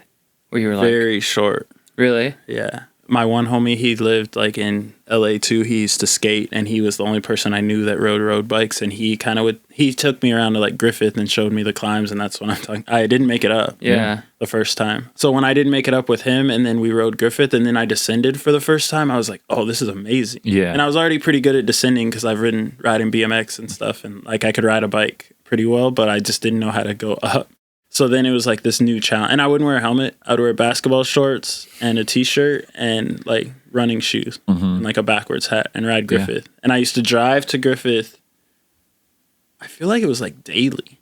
Where you were like... Very short. Really? Yeah. My one homie, he lived like in LA too. He used to skate and he was the only person I knew that rode road bikes. And he he took me around to like Griffith and showed me the climbs. And that's when I'm talking. I didn't make it up. Yeah. The first time. So when I didn't make it up with him and then we rode Griffith and then I descended for the first time, I was like, oh, this is amazing. Yeah. And I was already pretty good at descending because I've riding BMX and stuff. And like I could ride a bike pretty well, but I just didn't know how to go up. So then it was like this new challenge. And I wouldn't wear a helmet. I would wear basketball shorts and a t-shirt and like running shoes and like a backwards hat and ride Griffith. Yeah. And I used to drive to Griffith. I feel like it was like daily.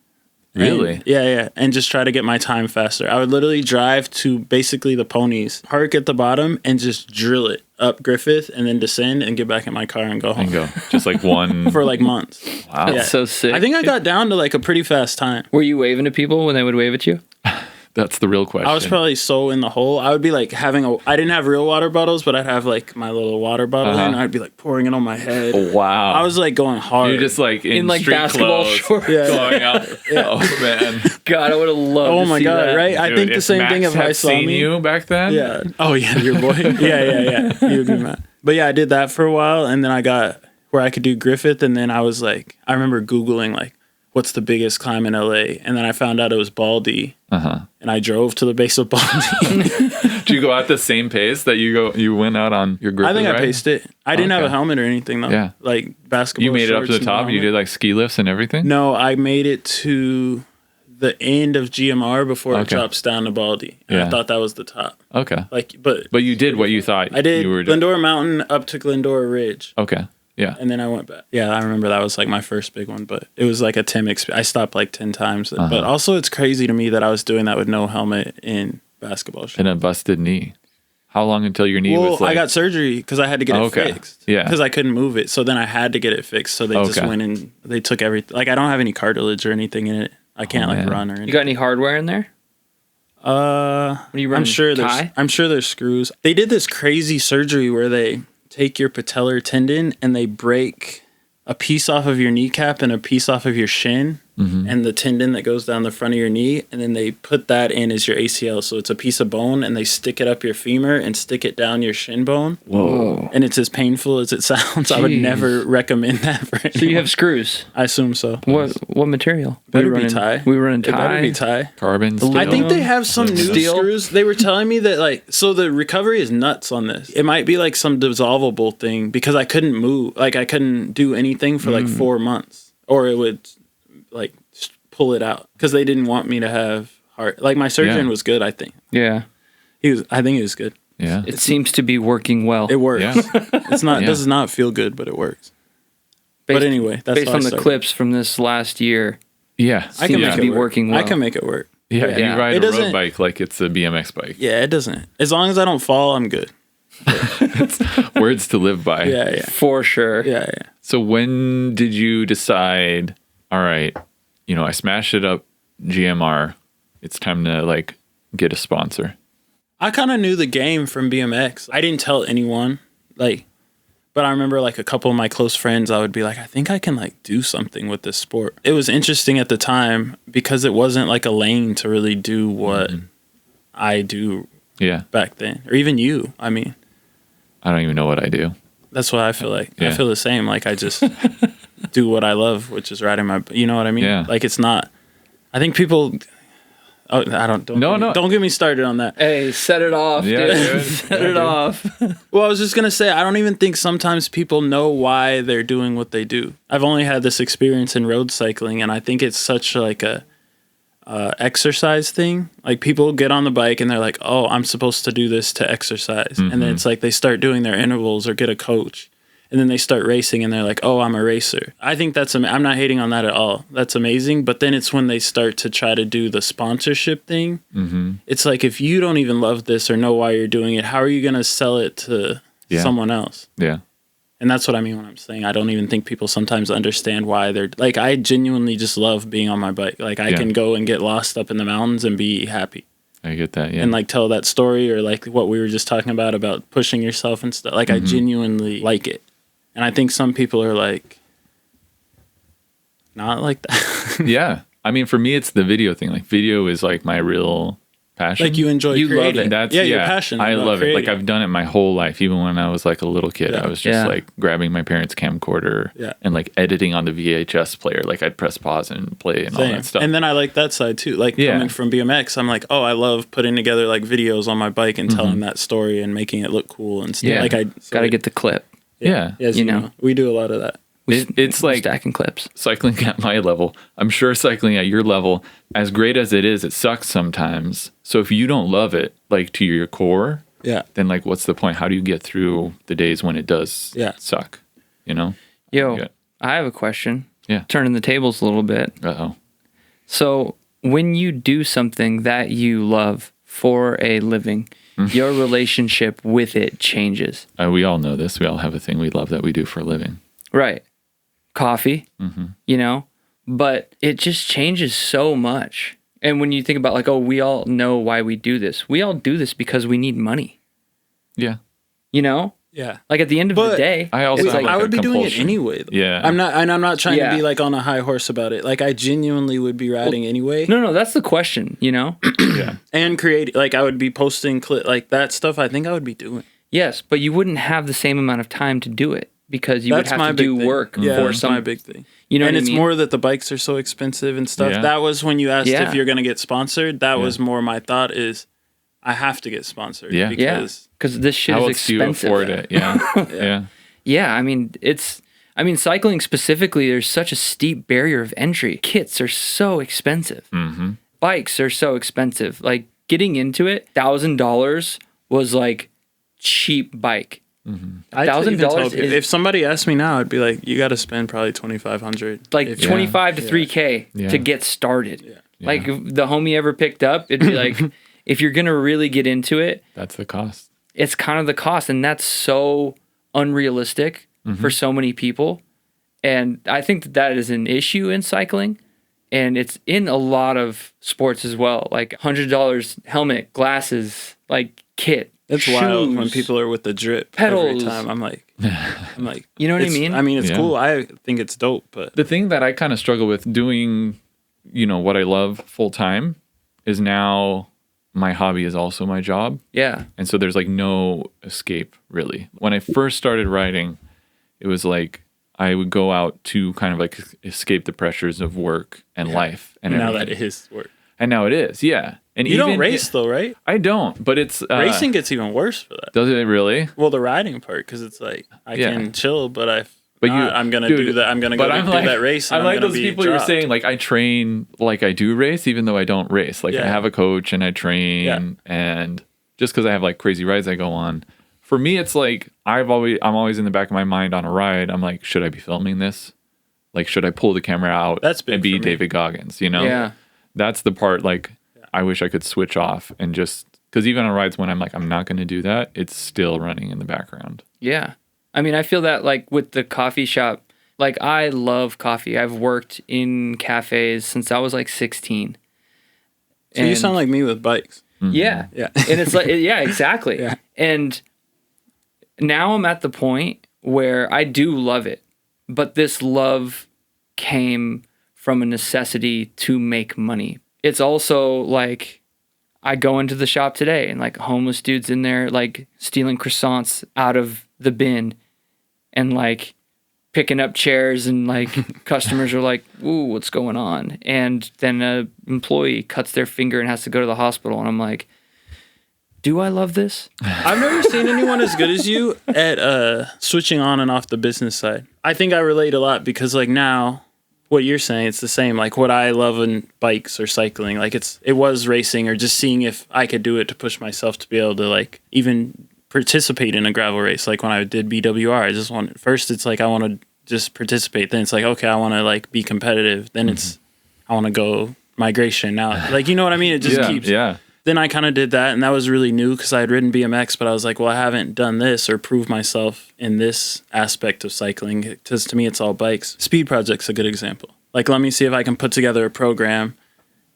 Really? And, yeah. And just try to get my time faster. I would literally drive to basically the ponies, park at the bottom and just drill it up Griffith and then descend and get back in my car and go home. And go. Just like one. For like months. Wow. That's so sick. I think I got down to like a pretty fast time. Were you waving to people when they would wave at you? That's the real question. I was probably so in the hole. I would be like I didn't have real water bottles, but I'd have like my little water bottle and I'd be like pouring it on my head. Oh, wow. I was like going hard. You're just like in like street basketball clothes, shorts. going out. Oh, man. God, I would have loved Oh to my see God, that. right? Dude, I think the same thing if I saw seen me. you back then? Yeah. Oh yeah, your boy. yeah. He would be mad. But yeah, I did that for a while and then I got where I could do Griffith and then I was like, I remember Googling like, what's the biggest climb in LA? And then I found out it was Baldy. And I drove to the base of Baldy. Did you go at the same pace that you went out on your Griffith I think ride? I paced it. I didn't have a helmet or anything though. Yeah. Like basketball You made it up to the shorts, top? no You did helmet. like ski lifts and everything? No, I made it to the end of GMR before it drops down to Baldy. And I thought that was the top. Okay. But you did what you thought I did you were doing. Glendora Mountain up to Glendora Ridge. Okay. Yeah. And then I went back. Yeah, I remember that was like my first big one, but it was like a Tim experience. I stopped like 10 times. But also it's crazy to me that I was doing that with no helmet in basketball shorts. And a busted knee. How long until your knee was like... I got surgery because I had to get it fixed. Yeah. Because I couldn't move it. So then I had to get it fixed. So they just went and they took everything. Like I don't have any cartilage or anything in it. I can't like man. run or anything. You got any hardware in there? What are you running? I'm sure there's screws. They did this crazy surgery where they take your patellar tendon and they break a piece off of your kneecap and a piece off of your shin and the tendon that goes down the front of your knee, and then they put that in as your ACL. So it's a piece of bone, and they stick it up your femur and stick it down your shin bone. Whoa. And it's as painful as it sounds. I would never recommend that for anyone. So you have screws. I assume so. What material? Better be tie. We were running tie. It better be tie. Carbon, steel. I think they have some new Steel? screws. They were telling me that like, so the recovery is nuts on this. It might be like some dissolvable thing because I couldn't move. Like I couldn't do anything for like 4 months, or it would like pull it out because they didn't want me to have heart. Like my surgeon was good. I think Yeah. I think he was good. Yeah. It seems to be working well. It works. Yeah. It's not. Yeah. Does not feel good, but it works. But anyway, that's based how I on the started. clips from this last year. Yeah. I can seems make to it be work. working well. I can make it work. Yeah. Yeah. You ride It a road doesn't- bike like it's a BMX bike. Yeah, it doesn't. As long as I don't fall, I'm good. Words to live by. Yeah. For sure. Yeah. So when did you decide, all right, I smashed it up GMR. It's time to like get a sponsor. I kind of knew the game from BMX. I didn't tell anyone, but I remember like a couple of my close friends, I would be like, I think I can like do something with this sport. It was interesting at the time because it wasn't like a lane to really do what I do Yeah. back then, or even you. I mean, I don't even know what I do. that's what I feel like. Yeah. I feel the same. Like I just do what I love, which is riding my, you know what I mean? Yeah. Like it's not, I think people, don't get me started on that. Hey, set it off, Yeah, dude. dude. Set Yeah, it dude. off. Well, I was just gonna say, I don't even think sometimes people know why they're doing what they do. I've only had this experience in road cycling, and I think it's such like a exercise thing. Like people get on the bike and they're like, "Oh, I'm supposed to do this to exercise," and then it's like they start doing their intervals or get a coach, and then they start racing and they're like, "Oh, I'm a racer." I think that's I'm not hating on that at all. That's amazing. But then it's when they start to try to do the sponsorship thing. It's like if you don't even love this or know why you're doing it, how are you gonna sell it to someone else? Yeah. And that's what I mean when I'm saying I don't even think people sometimes understand why they're like, I genuinely just love being on my bike. Like I can go and get lost up in the mountains and be happy I get that. Yeah. and like tell that story, or like what we were just talking about pushing yourself and stuff. Like I genuinely like it. And I think some people are like, not like that. Yeah. I mean, for me, it's the video thing. Like video is like my real passion. Like you enjoy You love creating. it. That's You're passionate I about love it. Like creating. I've done it my whole life. Even when I was like a little kid, Yeah. I was just like grabbing my parents' camcorder and like editing on the VHS player. Like I'd press pause and play and all Same. that stuff. And then I like that side too. Like coming from BMX, I'm like, oh, I love putting together like videos on my bike and telling that story and making it look cool and stuff. Yeah. Like Gotta get the clip. yeah. As you you know. know, we do a lot of that. It's like stacking clips. cycling at my level. I'm sure cycling at your level, as great as it is, it sucks sometimes. So if you don't love it, like to your core, Yeah. then like what's the point? How do you get through the days when it does suck? You know? Yo, Yeah. I have a question. Yeah. Turning the tables a little bit. Uh-oh. So when you do something that you love for a living, your relationship with it changes. We all know this. We all have a thing we love that we do for a living. Right. Coffee, but it just changes so much. And when you think about like, oh, we all know why we do this. We all do this because we need money, Yeah. Yeah. Like at the end of the But day, I also it's have, like, I a would be doing it compulsion. anyway. Though. Yeah. I'm not trying Yeah. to be like on a high horse about it. Like I genuinely would be riding anyway. no, that's the question, Yeah. And create, like I would be posting like that stuff. I think I would be doing. Yes, but you wouldn't have the same amount of time to do it because you That's would my have to big do thing. work Yeah, for that's some. my big thing. You know and what I it's mean? more that the bikes are so expensive and stuff. Yeah. That was when you asked Yeah. if you're going to get sponsored. That was more my thought is I have to get sponsored. Yeah. Because this shit How is else do you expensive. afford it? Yeah. Yeah. Yeah, I mean, cycling specifically, there's such a steep barrier of entry. Kits are so expensive. Mm-hmm. Bikes are so expensive. Like getting into it, $1,000 was like cheap bike. $1,000 is if somebody asked me now, I'd be like, you got to spend probably $2,500. like If- 25 to 3K Yeah. to get started. Yeah. Like if the homie ever picked up, it'd be like, if you're gonna really get into it, That's the cost. it's kind of the cost, and that's so unrealistic for so many people. And I think that is an issue in cycling And it's in a lot of sports as well, like $100 helmet, glasses, like kit. It's shoes, wild when people are with the drip pedals. every time. I'm like, you know what I mean? I mean, it's Yeah. cool. I think it's dope, but The thing that I kind of struggle with doing, what I love full time is now my hobby is also my job. Yeah. And so there's like no escape really. When I first started writing, it was like I would go out to kind of like escape the pressures of work and life. And now everything. that it is work. And now it is, yeah. And You don't race though, right? I don't, but it's Racing gets even worse for that. Does it really? Well, the riding part, because it's like I Yeah. can chill, but But I'm gonna do that. I'm gonna go do that race. And I'm like gonna those be people you're dropped. saying, like I train like I do race, even though I don't race. Like I Yeah. have a coach and I train, and just because I have like crazy rides I go on. For me, it's like I'm always in the back of my mind on a ride. I'm like, should I be filming this? Like, should I pull the camera out That's big and be for me. David Goggins? You know? Yeah. That's the part. Like, I wish I could switch off and just because even on rides when I'm like, I'm not going to do that, it's still running in the background. Yeah. I mean, I feel that like with the coffee shop, like I love coffee. I've worked in cafes since I was like 16. So you sound like me with bikes. Yeah. Yeah. And it's like, yeah, exactly. Yeah. And now I'm at the point where I do love it, but this love came from a necessity to make money. It's also like I go into the shop today and like homeless dudes in there like stealing croissants out of the bin and like picking up chairs and like customers are like, ooh, what's going on? And then a employee cuts their finger and has to go to the hospital. And I'm like, do I love this? I've never seen anyone as good as you at switching on and off the business side. I think I relate a lot because like now what you're saying, it's the same. Like what I love in bikes or cycling, like it was racing or just seeing if I could do it to push myself to be able to like even participate in a gravel race. Like when I did BWR, I just wanted, first it's like I want to just participate. Then it's like, okay, I want to like be competitive. Then it's, I want to go migration now. Like, you know what I mean? It just keeps. Yeah. Then I kind of did that, and that was really new because I had ridden BMX, but I was like, well, I haven't done this or proved myself in this aspect of cycling because to me, it's all bikes. Speed Project's a good example. Like, let me see if I can put together a program,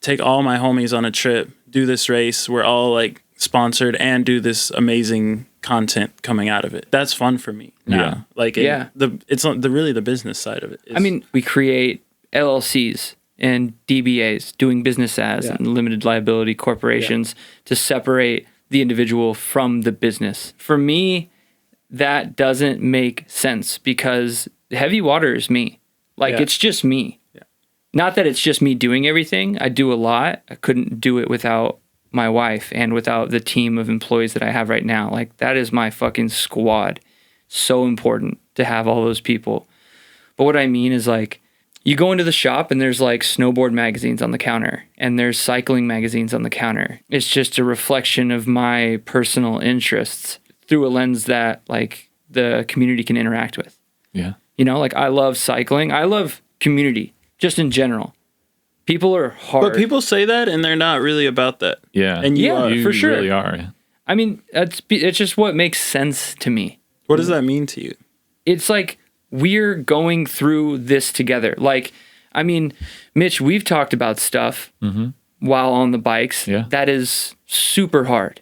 take all my homies on a trip, do this race. We're all like sponsored and do this amazing content coming out of it. That's fun for me now. Yeah. Like, it's not really the business side of it. I mean, we create LLCs and DBAs, doing business as and limited liability corporations to separate the individual from the business. For me, that doesn't make sense because heavy water is me. Like it's just me. Yeah. Not that it's just me doing everything. I do a lot. I couldn't do it without my wife and without the team of employees that I have right now. Like that is my fucking squad. So important to have all those people. But what I mean is like, you go into the shop and there's like snowboard magazines on the counter and there's cycling magazines on the counter. It's just a reflection of my personal interests through a lens that like the community can interact with. Yeah. You know, like I love cycling. I love community just in general. People are hard. but people say that and they're not really about that. Yeah. And you are. You for sure. really are. I mean, it's just what makes sense to me. What does that mean to you? It's like we're going through this together. Like, I mean, Mitch, we've talked about stuff while on the bikes. Yeah. That is super hard.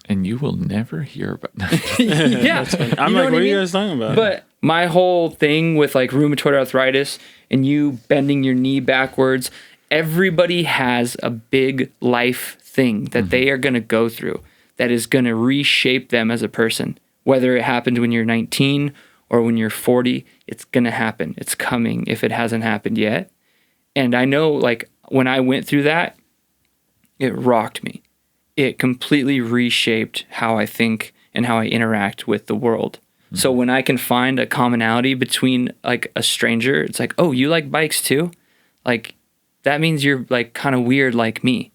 And you will never hear about that. Yeah. I'm like, what are you guys talking about? But my whole thing with like rheumatoid arthritis and you bending your knee backwards, everybody has a big life thing that they are going to go through that is going to reshape them as a person. Whether it happened when you're 19 or when you're 40, it's going to happen. It's coming if it hasn't happened yet. And I know like when I went through that, it rocked me. It completely reshaped how I think and how I interact with the world. So when I can find a commonality between like a stranger, it's like, oh, you like bikes too? Like that means you're like kind of weird like me.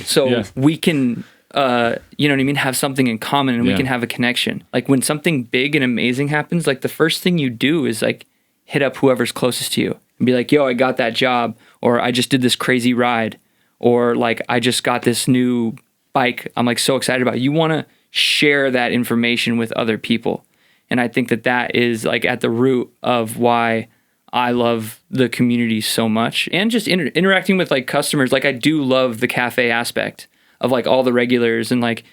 So we can, you know what I mean? Have something in common and we can have a connection. Like when something big and amazing happens, like the first thing you do is like hit up whoever's closest to you and be like, yo, I got that job, or I just did this crazy ride, or like I just got this new bike I'm like so excited about. You want to share that information with other people. And I think that that is like at the root of why I love the community so much, and just interacting with like customers. Like I do love the cafe aspect of like all the regulars, and like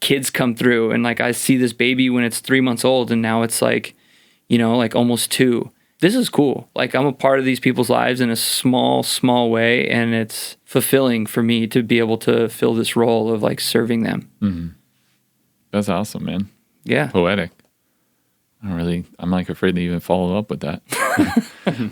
kids come through, and like I see this baby when it's 3 months old, and now it's like, you know, like almost 2. This is cool. Like I'm a part of these people's lives in a small way, and it's fulfilling for me to be able to fill this role of like serving them. Mm-hmm. That's awesome, man. Yeah. Poetic. I'm like afraid to even follow up with that.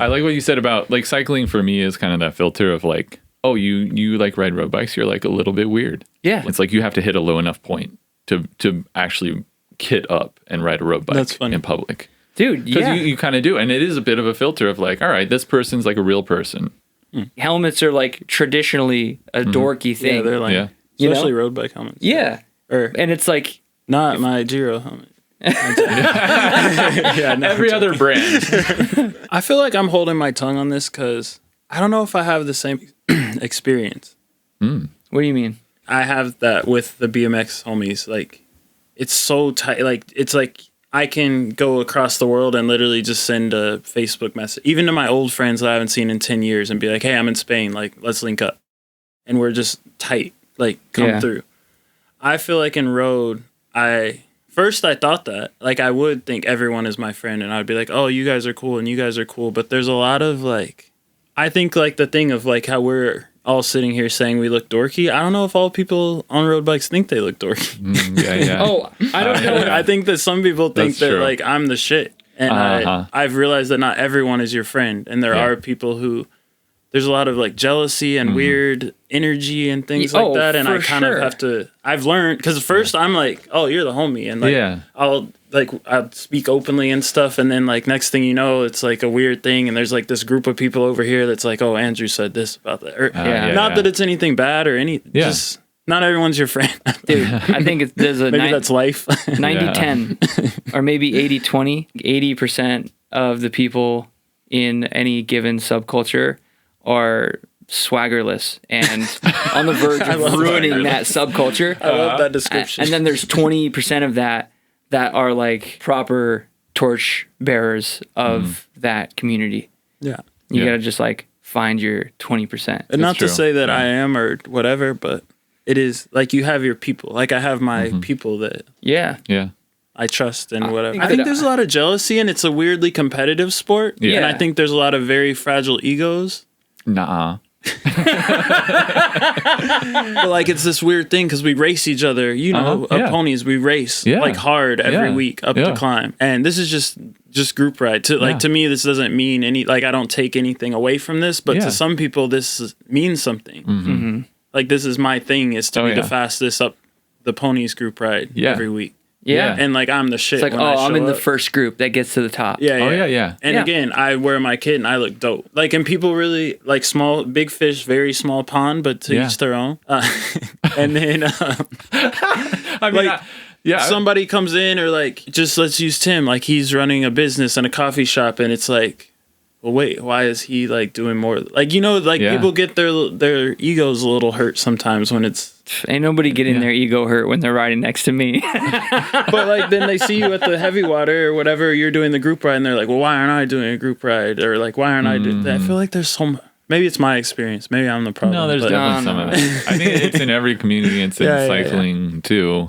I like what you said about like cycling for me is kind of that filter of like, oh, you like ride road bikes, you're like a little bit weird. Yeah. It's like you have to hit a low enough point to actually kit up and ride a road bike in public. Dude, Because yeah. you kind of do. And it is a bit of a filter of like, all right, this person's like a real person. Helmets are like traditionally a dorky thing. Yeah, they're like, Yeah. especially road bike helmets. Yeah. And it's like, not my Giro helmet. Yeah, no, Every other brand. I feel like I'm holding my tongue on this because I don't know if I have the same experience. what do you mean? I have that with the BMX homies. Like, it's so tight. Like, it's like I can go across the world and literally just send a Facebook message, even to my old friends that I haven't seen in 10 years, and be like, hey, I'm in Spain. Like, let's link up. And we're just tight. Like, come through. I feel like in road, First, I thought that. Like, I would think everyone is my friend, and I'd be like, oh, you guys are cool, and you guys are cool. But there's a lot of, like... I think, like, the thing of, like, how we're all sitting here saying we look dorky, I don't know if all people on road bikes think they look dorky. Yeah. Oh, I don't know. I think that some people think That's that, true. like, I'm the shit. And I've realized that not everyone is your friend. And there are people who... There's a lot of, like, jealousy and weird energy and things like that. And I kind of have to... I've learned... Because first I'm like, oh, you're the homie. And, like, I'll speak openly and stuff. And then, like, next thing you know, it's, like, a weird thing. And there's, like, this group of people over here that's like, oh, Andrew said this about that. Or, not that it's anything bad or anything. Yeah. Just... Not everyone's your friend. Dude, I think there's a Maybe that's life. 90-10 or maybe 80-20. 80% of the people in any given subculture are swaggerless and on the verge of ruining that subculture. I love that description. And then there's 20% of that are like proper torch bearers of that community. Yeah. You gotta just like find your 20%. And not true. to say that I am or whatever, but it is like you have your people. Like I have my people that Yeah. I trust and whatever. think I think that- there's a lot of jealousy and it's a weirdly competitive sport. Yeah. And I think there's a lot of very fragile egos. Nuh-uh. But like it's this weird thing because we race each other. You know, ponies, we race like hard every week up the climb. And this is just group ride. To me, this doesn't mean any. Like I don't take anything away from this, but to some people, this means something. Like this is my thing is to be the fastest up the ponies group ride every week. Yeah. And like I'm the shit. It's like, when oh, I show I'm in the up. first group that gets to the top. Yeah. And again, I wear my kit and I look dope. Like, and people really like small, big fish, very small pond, but to each their own. And then, I mean, somebody comes in or like, just let's use Tim. Like he's running a business and a coffee shop, and it's like, well, wait, why is he like doing more? Like, you know, like people get their egos a little hurt sometimes when it's. Ain't nobody getting their ego hurt when they're riding next to me. But like then they see you at the heavy water or whatever, you're doing the group ride and they're like, well, why aren't I doing a group ride? Or like, why aren't I doing that? I feel like there's so much. Maybe it's my experience. Maybe I'm the problem. No, there's definitely some of that. I think it's in every community. It's in cycling too.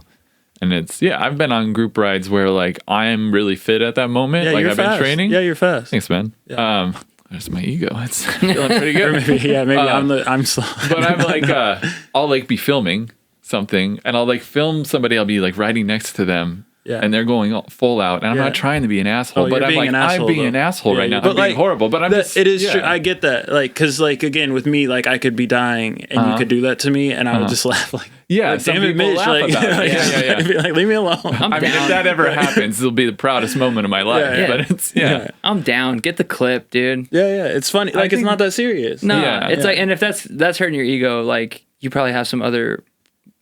And it's, I've been on group rides where like I'm really fit at that moment. Like I've been training. Yeah, you're fast. Thanks, man. Yeah. There's my ego. It's feeling pretty good. maybe I'm slow. But I'm like, I'll like be filming something and I'll like film somebody. I'll be like riding next to them. Yeah. And they're going full out. And I'm not trying to be an asshole, but I'm like, I'm being an asshole right now. But I'm being like, horrible, but I'm just. It is true. I get that. Like, cause like, again, with me, like I could be dying and you could do that to me and I would just laugh like, some damn it, people Mitch. laugh Like, about it. I'd be like, leave me alone. I mean, if that ever happens, it'll be the proudest moment of my life. But it's, I'm down. Get the clip, dude. Yeah. It's funny. Like, it's not that serious. No, it's like, and if that's hurting your ego, like you probably have some other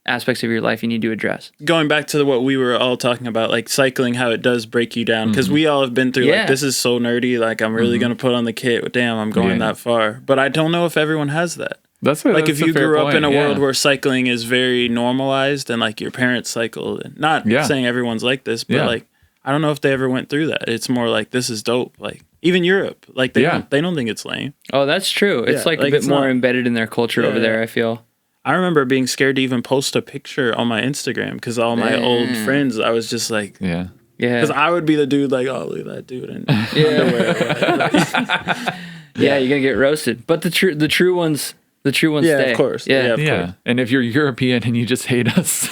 aspects of your life you need to address. Going back to what we were all talking about, like cycling, how it does break you down, because we all have been through like, this is so nerdy, like I'm really going to put on the kit, damn, I'm going that far. But I don't know if everyone has that. That's like if you grew up in a world where cycling is very normalized and like your parents cycled, and not saying everyone's like this, but like I don't know if they ever went through that. It's more like this is dope. Like Even Europe, like they Yeah. don't think it's lame. Oh, that's true. It's Yeah, like a like, bit it's more not- embedded in their culture over there, yeah. I feel. I remember being scared to even post a picture on my Instagram because all my old friends, I was just like, Yeah. Yeah. because I would be the dude like, oh, look at that dude in Yeah. underwear. Yeah, you're gonna get roasted. But the true ones Yeah, stay. of course. Yeah. Yeah. Of Yeah. course. And if you're European and you just hate us,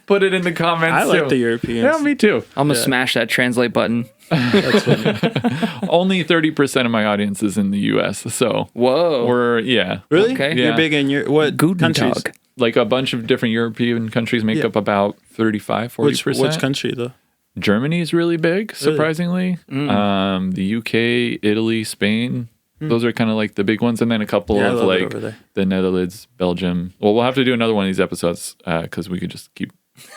put it in the comments. I like too. the Europeans. Yeah, me too. I'm gonna smash that translate button. That's funny. Only 30% of my audience is in the US. So Whoa. we're Really? Okay. Yeah. You're big in your what Guten countries? Tag. like a bunch of different European countries make Yeah. up about 35-40%. Which country though? Germany is really big, surprisingly. The UK, Italy, Spain. Those are kind of like the big ones, and then a couple Yeah, I of love it like over there. the Netherlands, Belgium. Well, we'll have to do another one of these episodes because we could just keep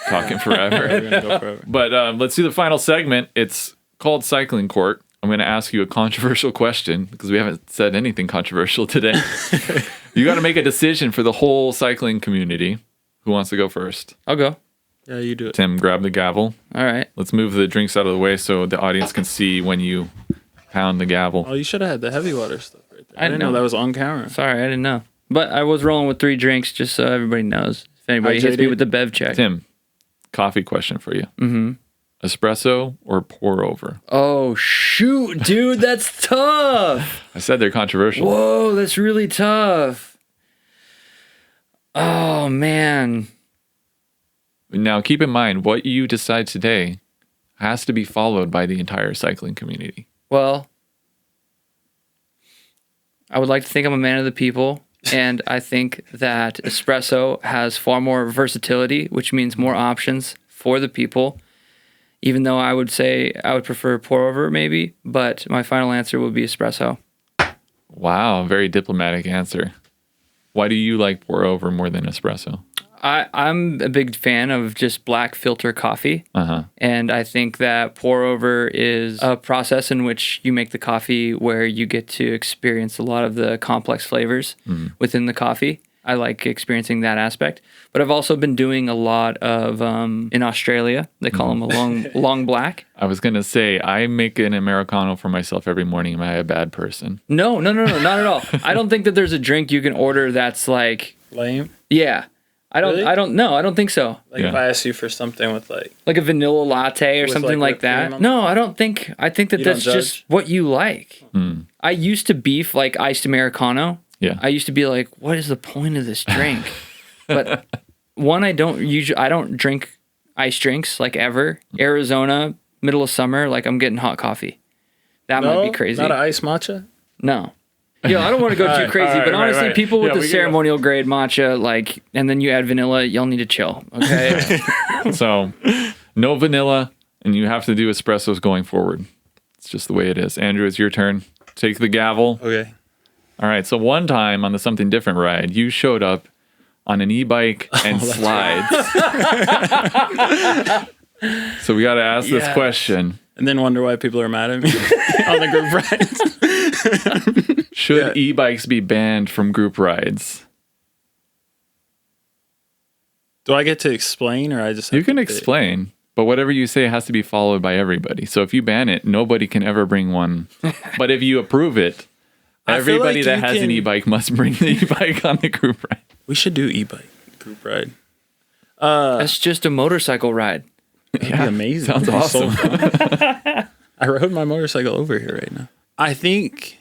talking forever. We're gonna go forever. But let's do the final segment. It's called Cycling Court. I'm going to ask you a controversial question because we haven't said anything controversial today. You got to make a decision for the whole cycling community. Who wants to go first? I'll go. Yeah, you do it. Tim, grab the gavel. All right. Let's move the drinks out of the way so the audience can see when you pound the gavel. Oh, you should have had the heavy water stuff right there. I I didn't know know. that was on camera. Sorry, I didn't know. But I was rolling with 3 drinks just so everybody knows. If anybody hits me JD. with the Bev check. Tim, coffee question for you. Mm-hmm. Espresso or pour over? Oh, shoot, dude. That's tough. I said they're controversial. Whoa, that's really tough. Oh, man. Now, keep in mind, what you decide today has to be followed by the entire cycling community. Well, I would like to think I'm a man of the people, and I think that espresso has far more versatility, which means more options for the people. Even though I would say I would prefer pour over maybe, but my final answer would be espresso. Wow, very diplomatic answer. Why do you like pour over more than espresso? I'm a big fan of just black filter coffee. And I think that pour over is a process in which you make the coffee where you get to experience a lot of the complex flavors within the coffee. I like experiencing that aspect. But I've also been doing a lot of, in Australia, they call them a long black. I was going to say, I make an Americano for myself every morning. Am I a bad person? No, not at all. I don't think that there's a drink you can order that's like, Lame. yeah. I Really? don't think so. Like Yeah. if I ask you for something with like Like a vanilla latte or With, something like, like whipped that. cream on No, I don't think. I think that You don't that's just judge? what you like. I used to beef like iced Americano. Yeah. I used to be like, what is the point of this drink? But one, I don't drink iced drinks like ever. Arizona, middle of summer, like I'm getting hot coffee. That might be crazy. Not an ice matcha. No. Yo, I don't want to go too crazy, but honestly, people with Yeah, the we can go. ceremonial grade matcha, like, and then you add vanilla, y'all need to chill, okay? So, no vanilla, and you have to do espressos going forward. It's just the way it is. Andrew, it's your turn. Take the gavel. Okay. All right. So, one time on the Something Different ride, you showed up on an e-bike and slides. So, we got to ask this Yes. question. And then wonder why people are mad at me on the group rides. Should e-bikes be banned from group rides? Do I get to explain or I just have You can to explain, but whatever you say has to be followed by everybody. So if you ban it, nobody can ever bring one. But if you approve it, I feel everybody like that you has an can- e-bike must bring the e-bike on the group ride. We should do e-bike group ride. That's just a motorcycle ride. That'd be amazing. Sounds That'd be so awesome. fun. I rode my motorcycle over here right now. I think.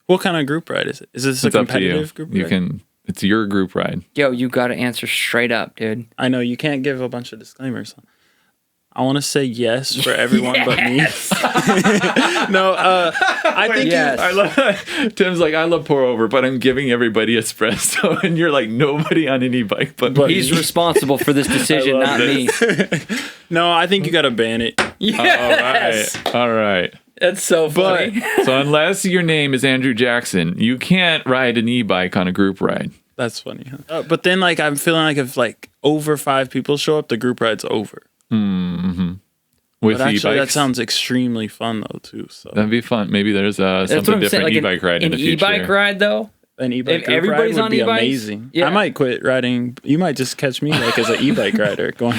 What kind of group ride is it? Is this a It's up to you. competitive group You ride? can. It's your group ride. Yo, you got to answer straight up, dude. I know you can't give a bunch of disclaimers. I want to say yes for everyone but me. No, I think Yes. I love Tim's like, I love pour over, but I'm giving everybody espresso, and you're like, nobody on an e-bike, but He's responsible for this decision, I love not me. no, I think you got to ban it. Yes. All right. That's so But funny. so unless your name is Andrew Jackson, you can't ride an e-bike on a group ride. That's funny. Huh? But then, like, I'm feeling like if like over 5 people show up, the group ride's over. With But actually, e-bikes. that sounds extremely fun though too. So That'd be fun. Maybe there's That's what something I'm saying. different Like e-bike ride in an the future. e-bike ride, though. an e-bike If group everybody's ride would on be e-bikes, amazing. yeah. I might quit riding. You might just catch me like as an e-bike rider going.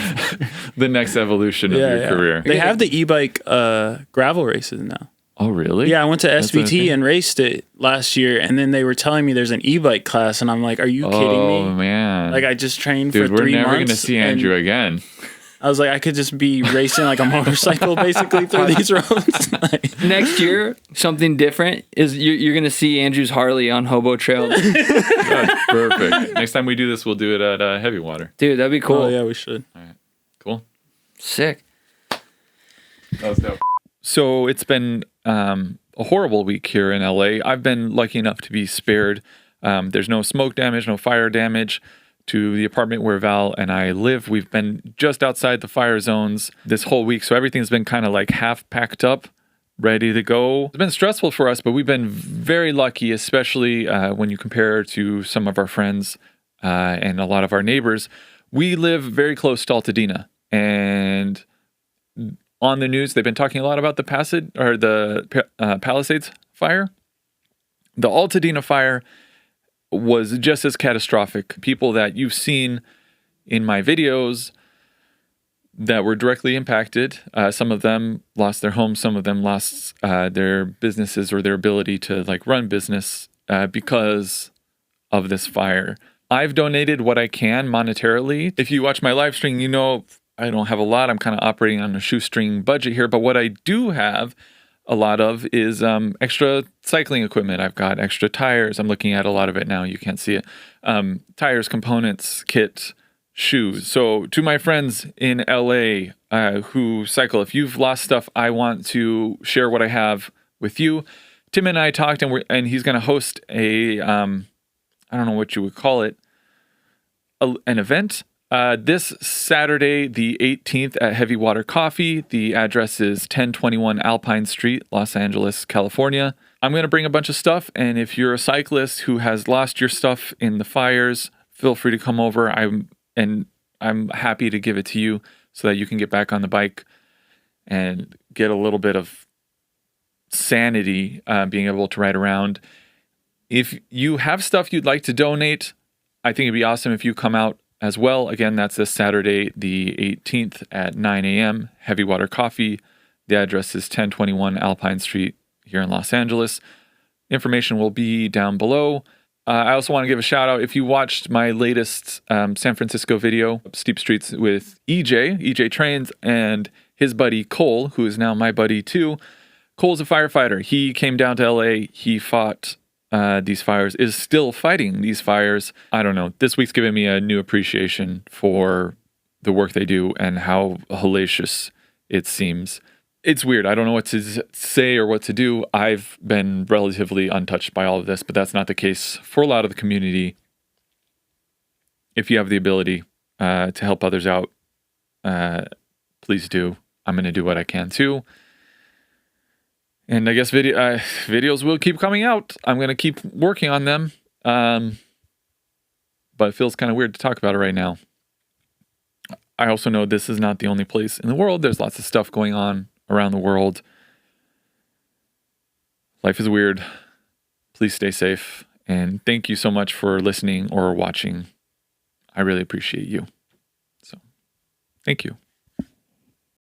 The next evolution of your career. They have the e-bike gravel races now. Oh, really? Yeah, I went to That's what I SBT think. and raced it last year, and then they were telling me there's an e-bike class, and I'm like, "Are you kidding me?" Oh, man. Like I just trained Dude, for we're 3 months. never going to see and Andrew again. I was like, I could just be racing like a motorcycle basically through these roads. Like, Next year, something different is you're going to see Andrew's Harley on Hobo Trail. That's perfect. Next time we do this, we'll do it at Heavy Water. Dude, that'd be cool. oh yeah, we should. Cool. Sick. That was dope. So it's been a horrible week here in LA. I've been lucky enough to be spared. There's no smoke damage, no fire damage to the apartment where Val and I live. We've been just outside the fire zones this whole week, so everything's been kind of like half packed up, ready to go. It's been stressful for us, but we've been very lucky, especially when you compare to some of our friends and a lot of our neighbors. We live very close to Altadena, and on the news, they've been talking a lot about the Palisades fire. The Altadena fire was just as catastrophic. People that you've seen in my videos that were directly impacted, some of them lost their homes, some of them lost their businesses or their ability to like run business because of this fire. I've donated what I can monetarily. If you watch my live stream, you know I don't have a lot. I'm kind of operating on a shoestring budget here. But what I do have a lot of is extra cycling equipment. I've got extra tires. I'm looking at a lot of it now. You can't see it. Tires, components, kit, shoes. So to my friends in LA who cycle, if you've lost stuff, I want to share what I have with you. Tim and I talked, and he's going to host a, I don't know what you would call it, an event this Saturday, the 18th at Heavy Water Coffee. The address is 1021 Alpine Street, Los Angeles, California. I'm going to bring a bunch of stuff, and if you're a cyclist who has lost your stuff in the fires, feel free to come over. I'm happy to give it to you so that you can get back on the bike and get a little bit of sanity being able to ride around. If you have stuff you'd like to donate, I think it'd be awesome if you come out as well. Again, that's this Saturday, the 18th at 9 a.m., Heavy Water Coffee. The address is 1021 Alpine Street here in Los Angeles. Information will be down below. I also want to give a shout out. If you watched my latest San Francisco video, Steep Streets with EJ Trains, and his buddy Cole, who is now my buddy too. Cole's a firefighter. He came down to LA. He fought these fires, is still fighting these fires. I don't know. This week's given me a new appreciation for the work they do and how hellacious it seems. It's weird. I don't know what to say or what to do. I've been relatively untouched by all of this, but that's not the case for a lot of the community. If you have the ability to help others out, please do. I'm going to do what I can too. And I guess videos will keep coming out. I'm going to keep working on them. But it feels kind of weird to talk about it right now. I also know this is not the only place in the world. There's lots of stuff going on around the world. Life is weird. Please stay safe. And thank you so much for listening or watching. I really appreciate you. So, thank you.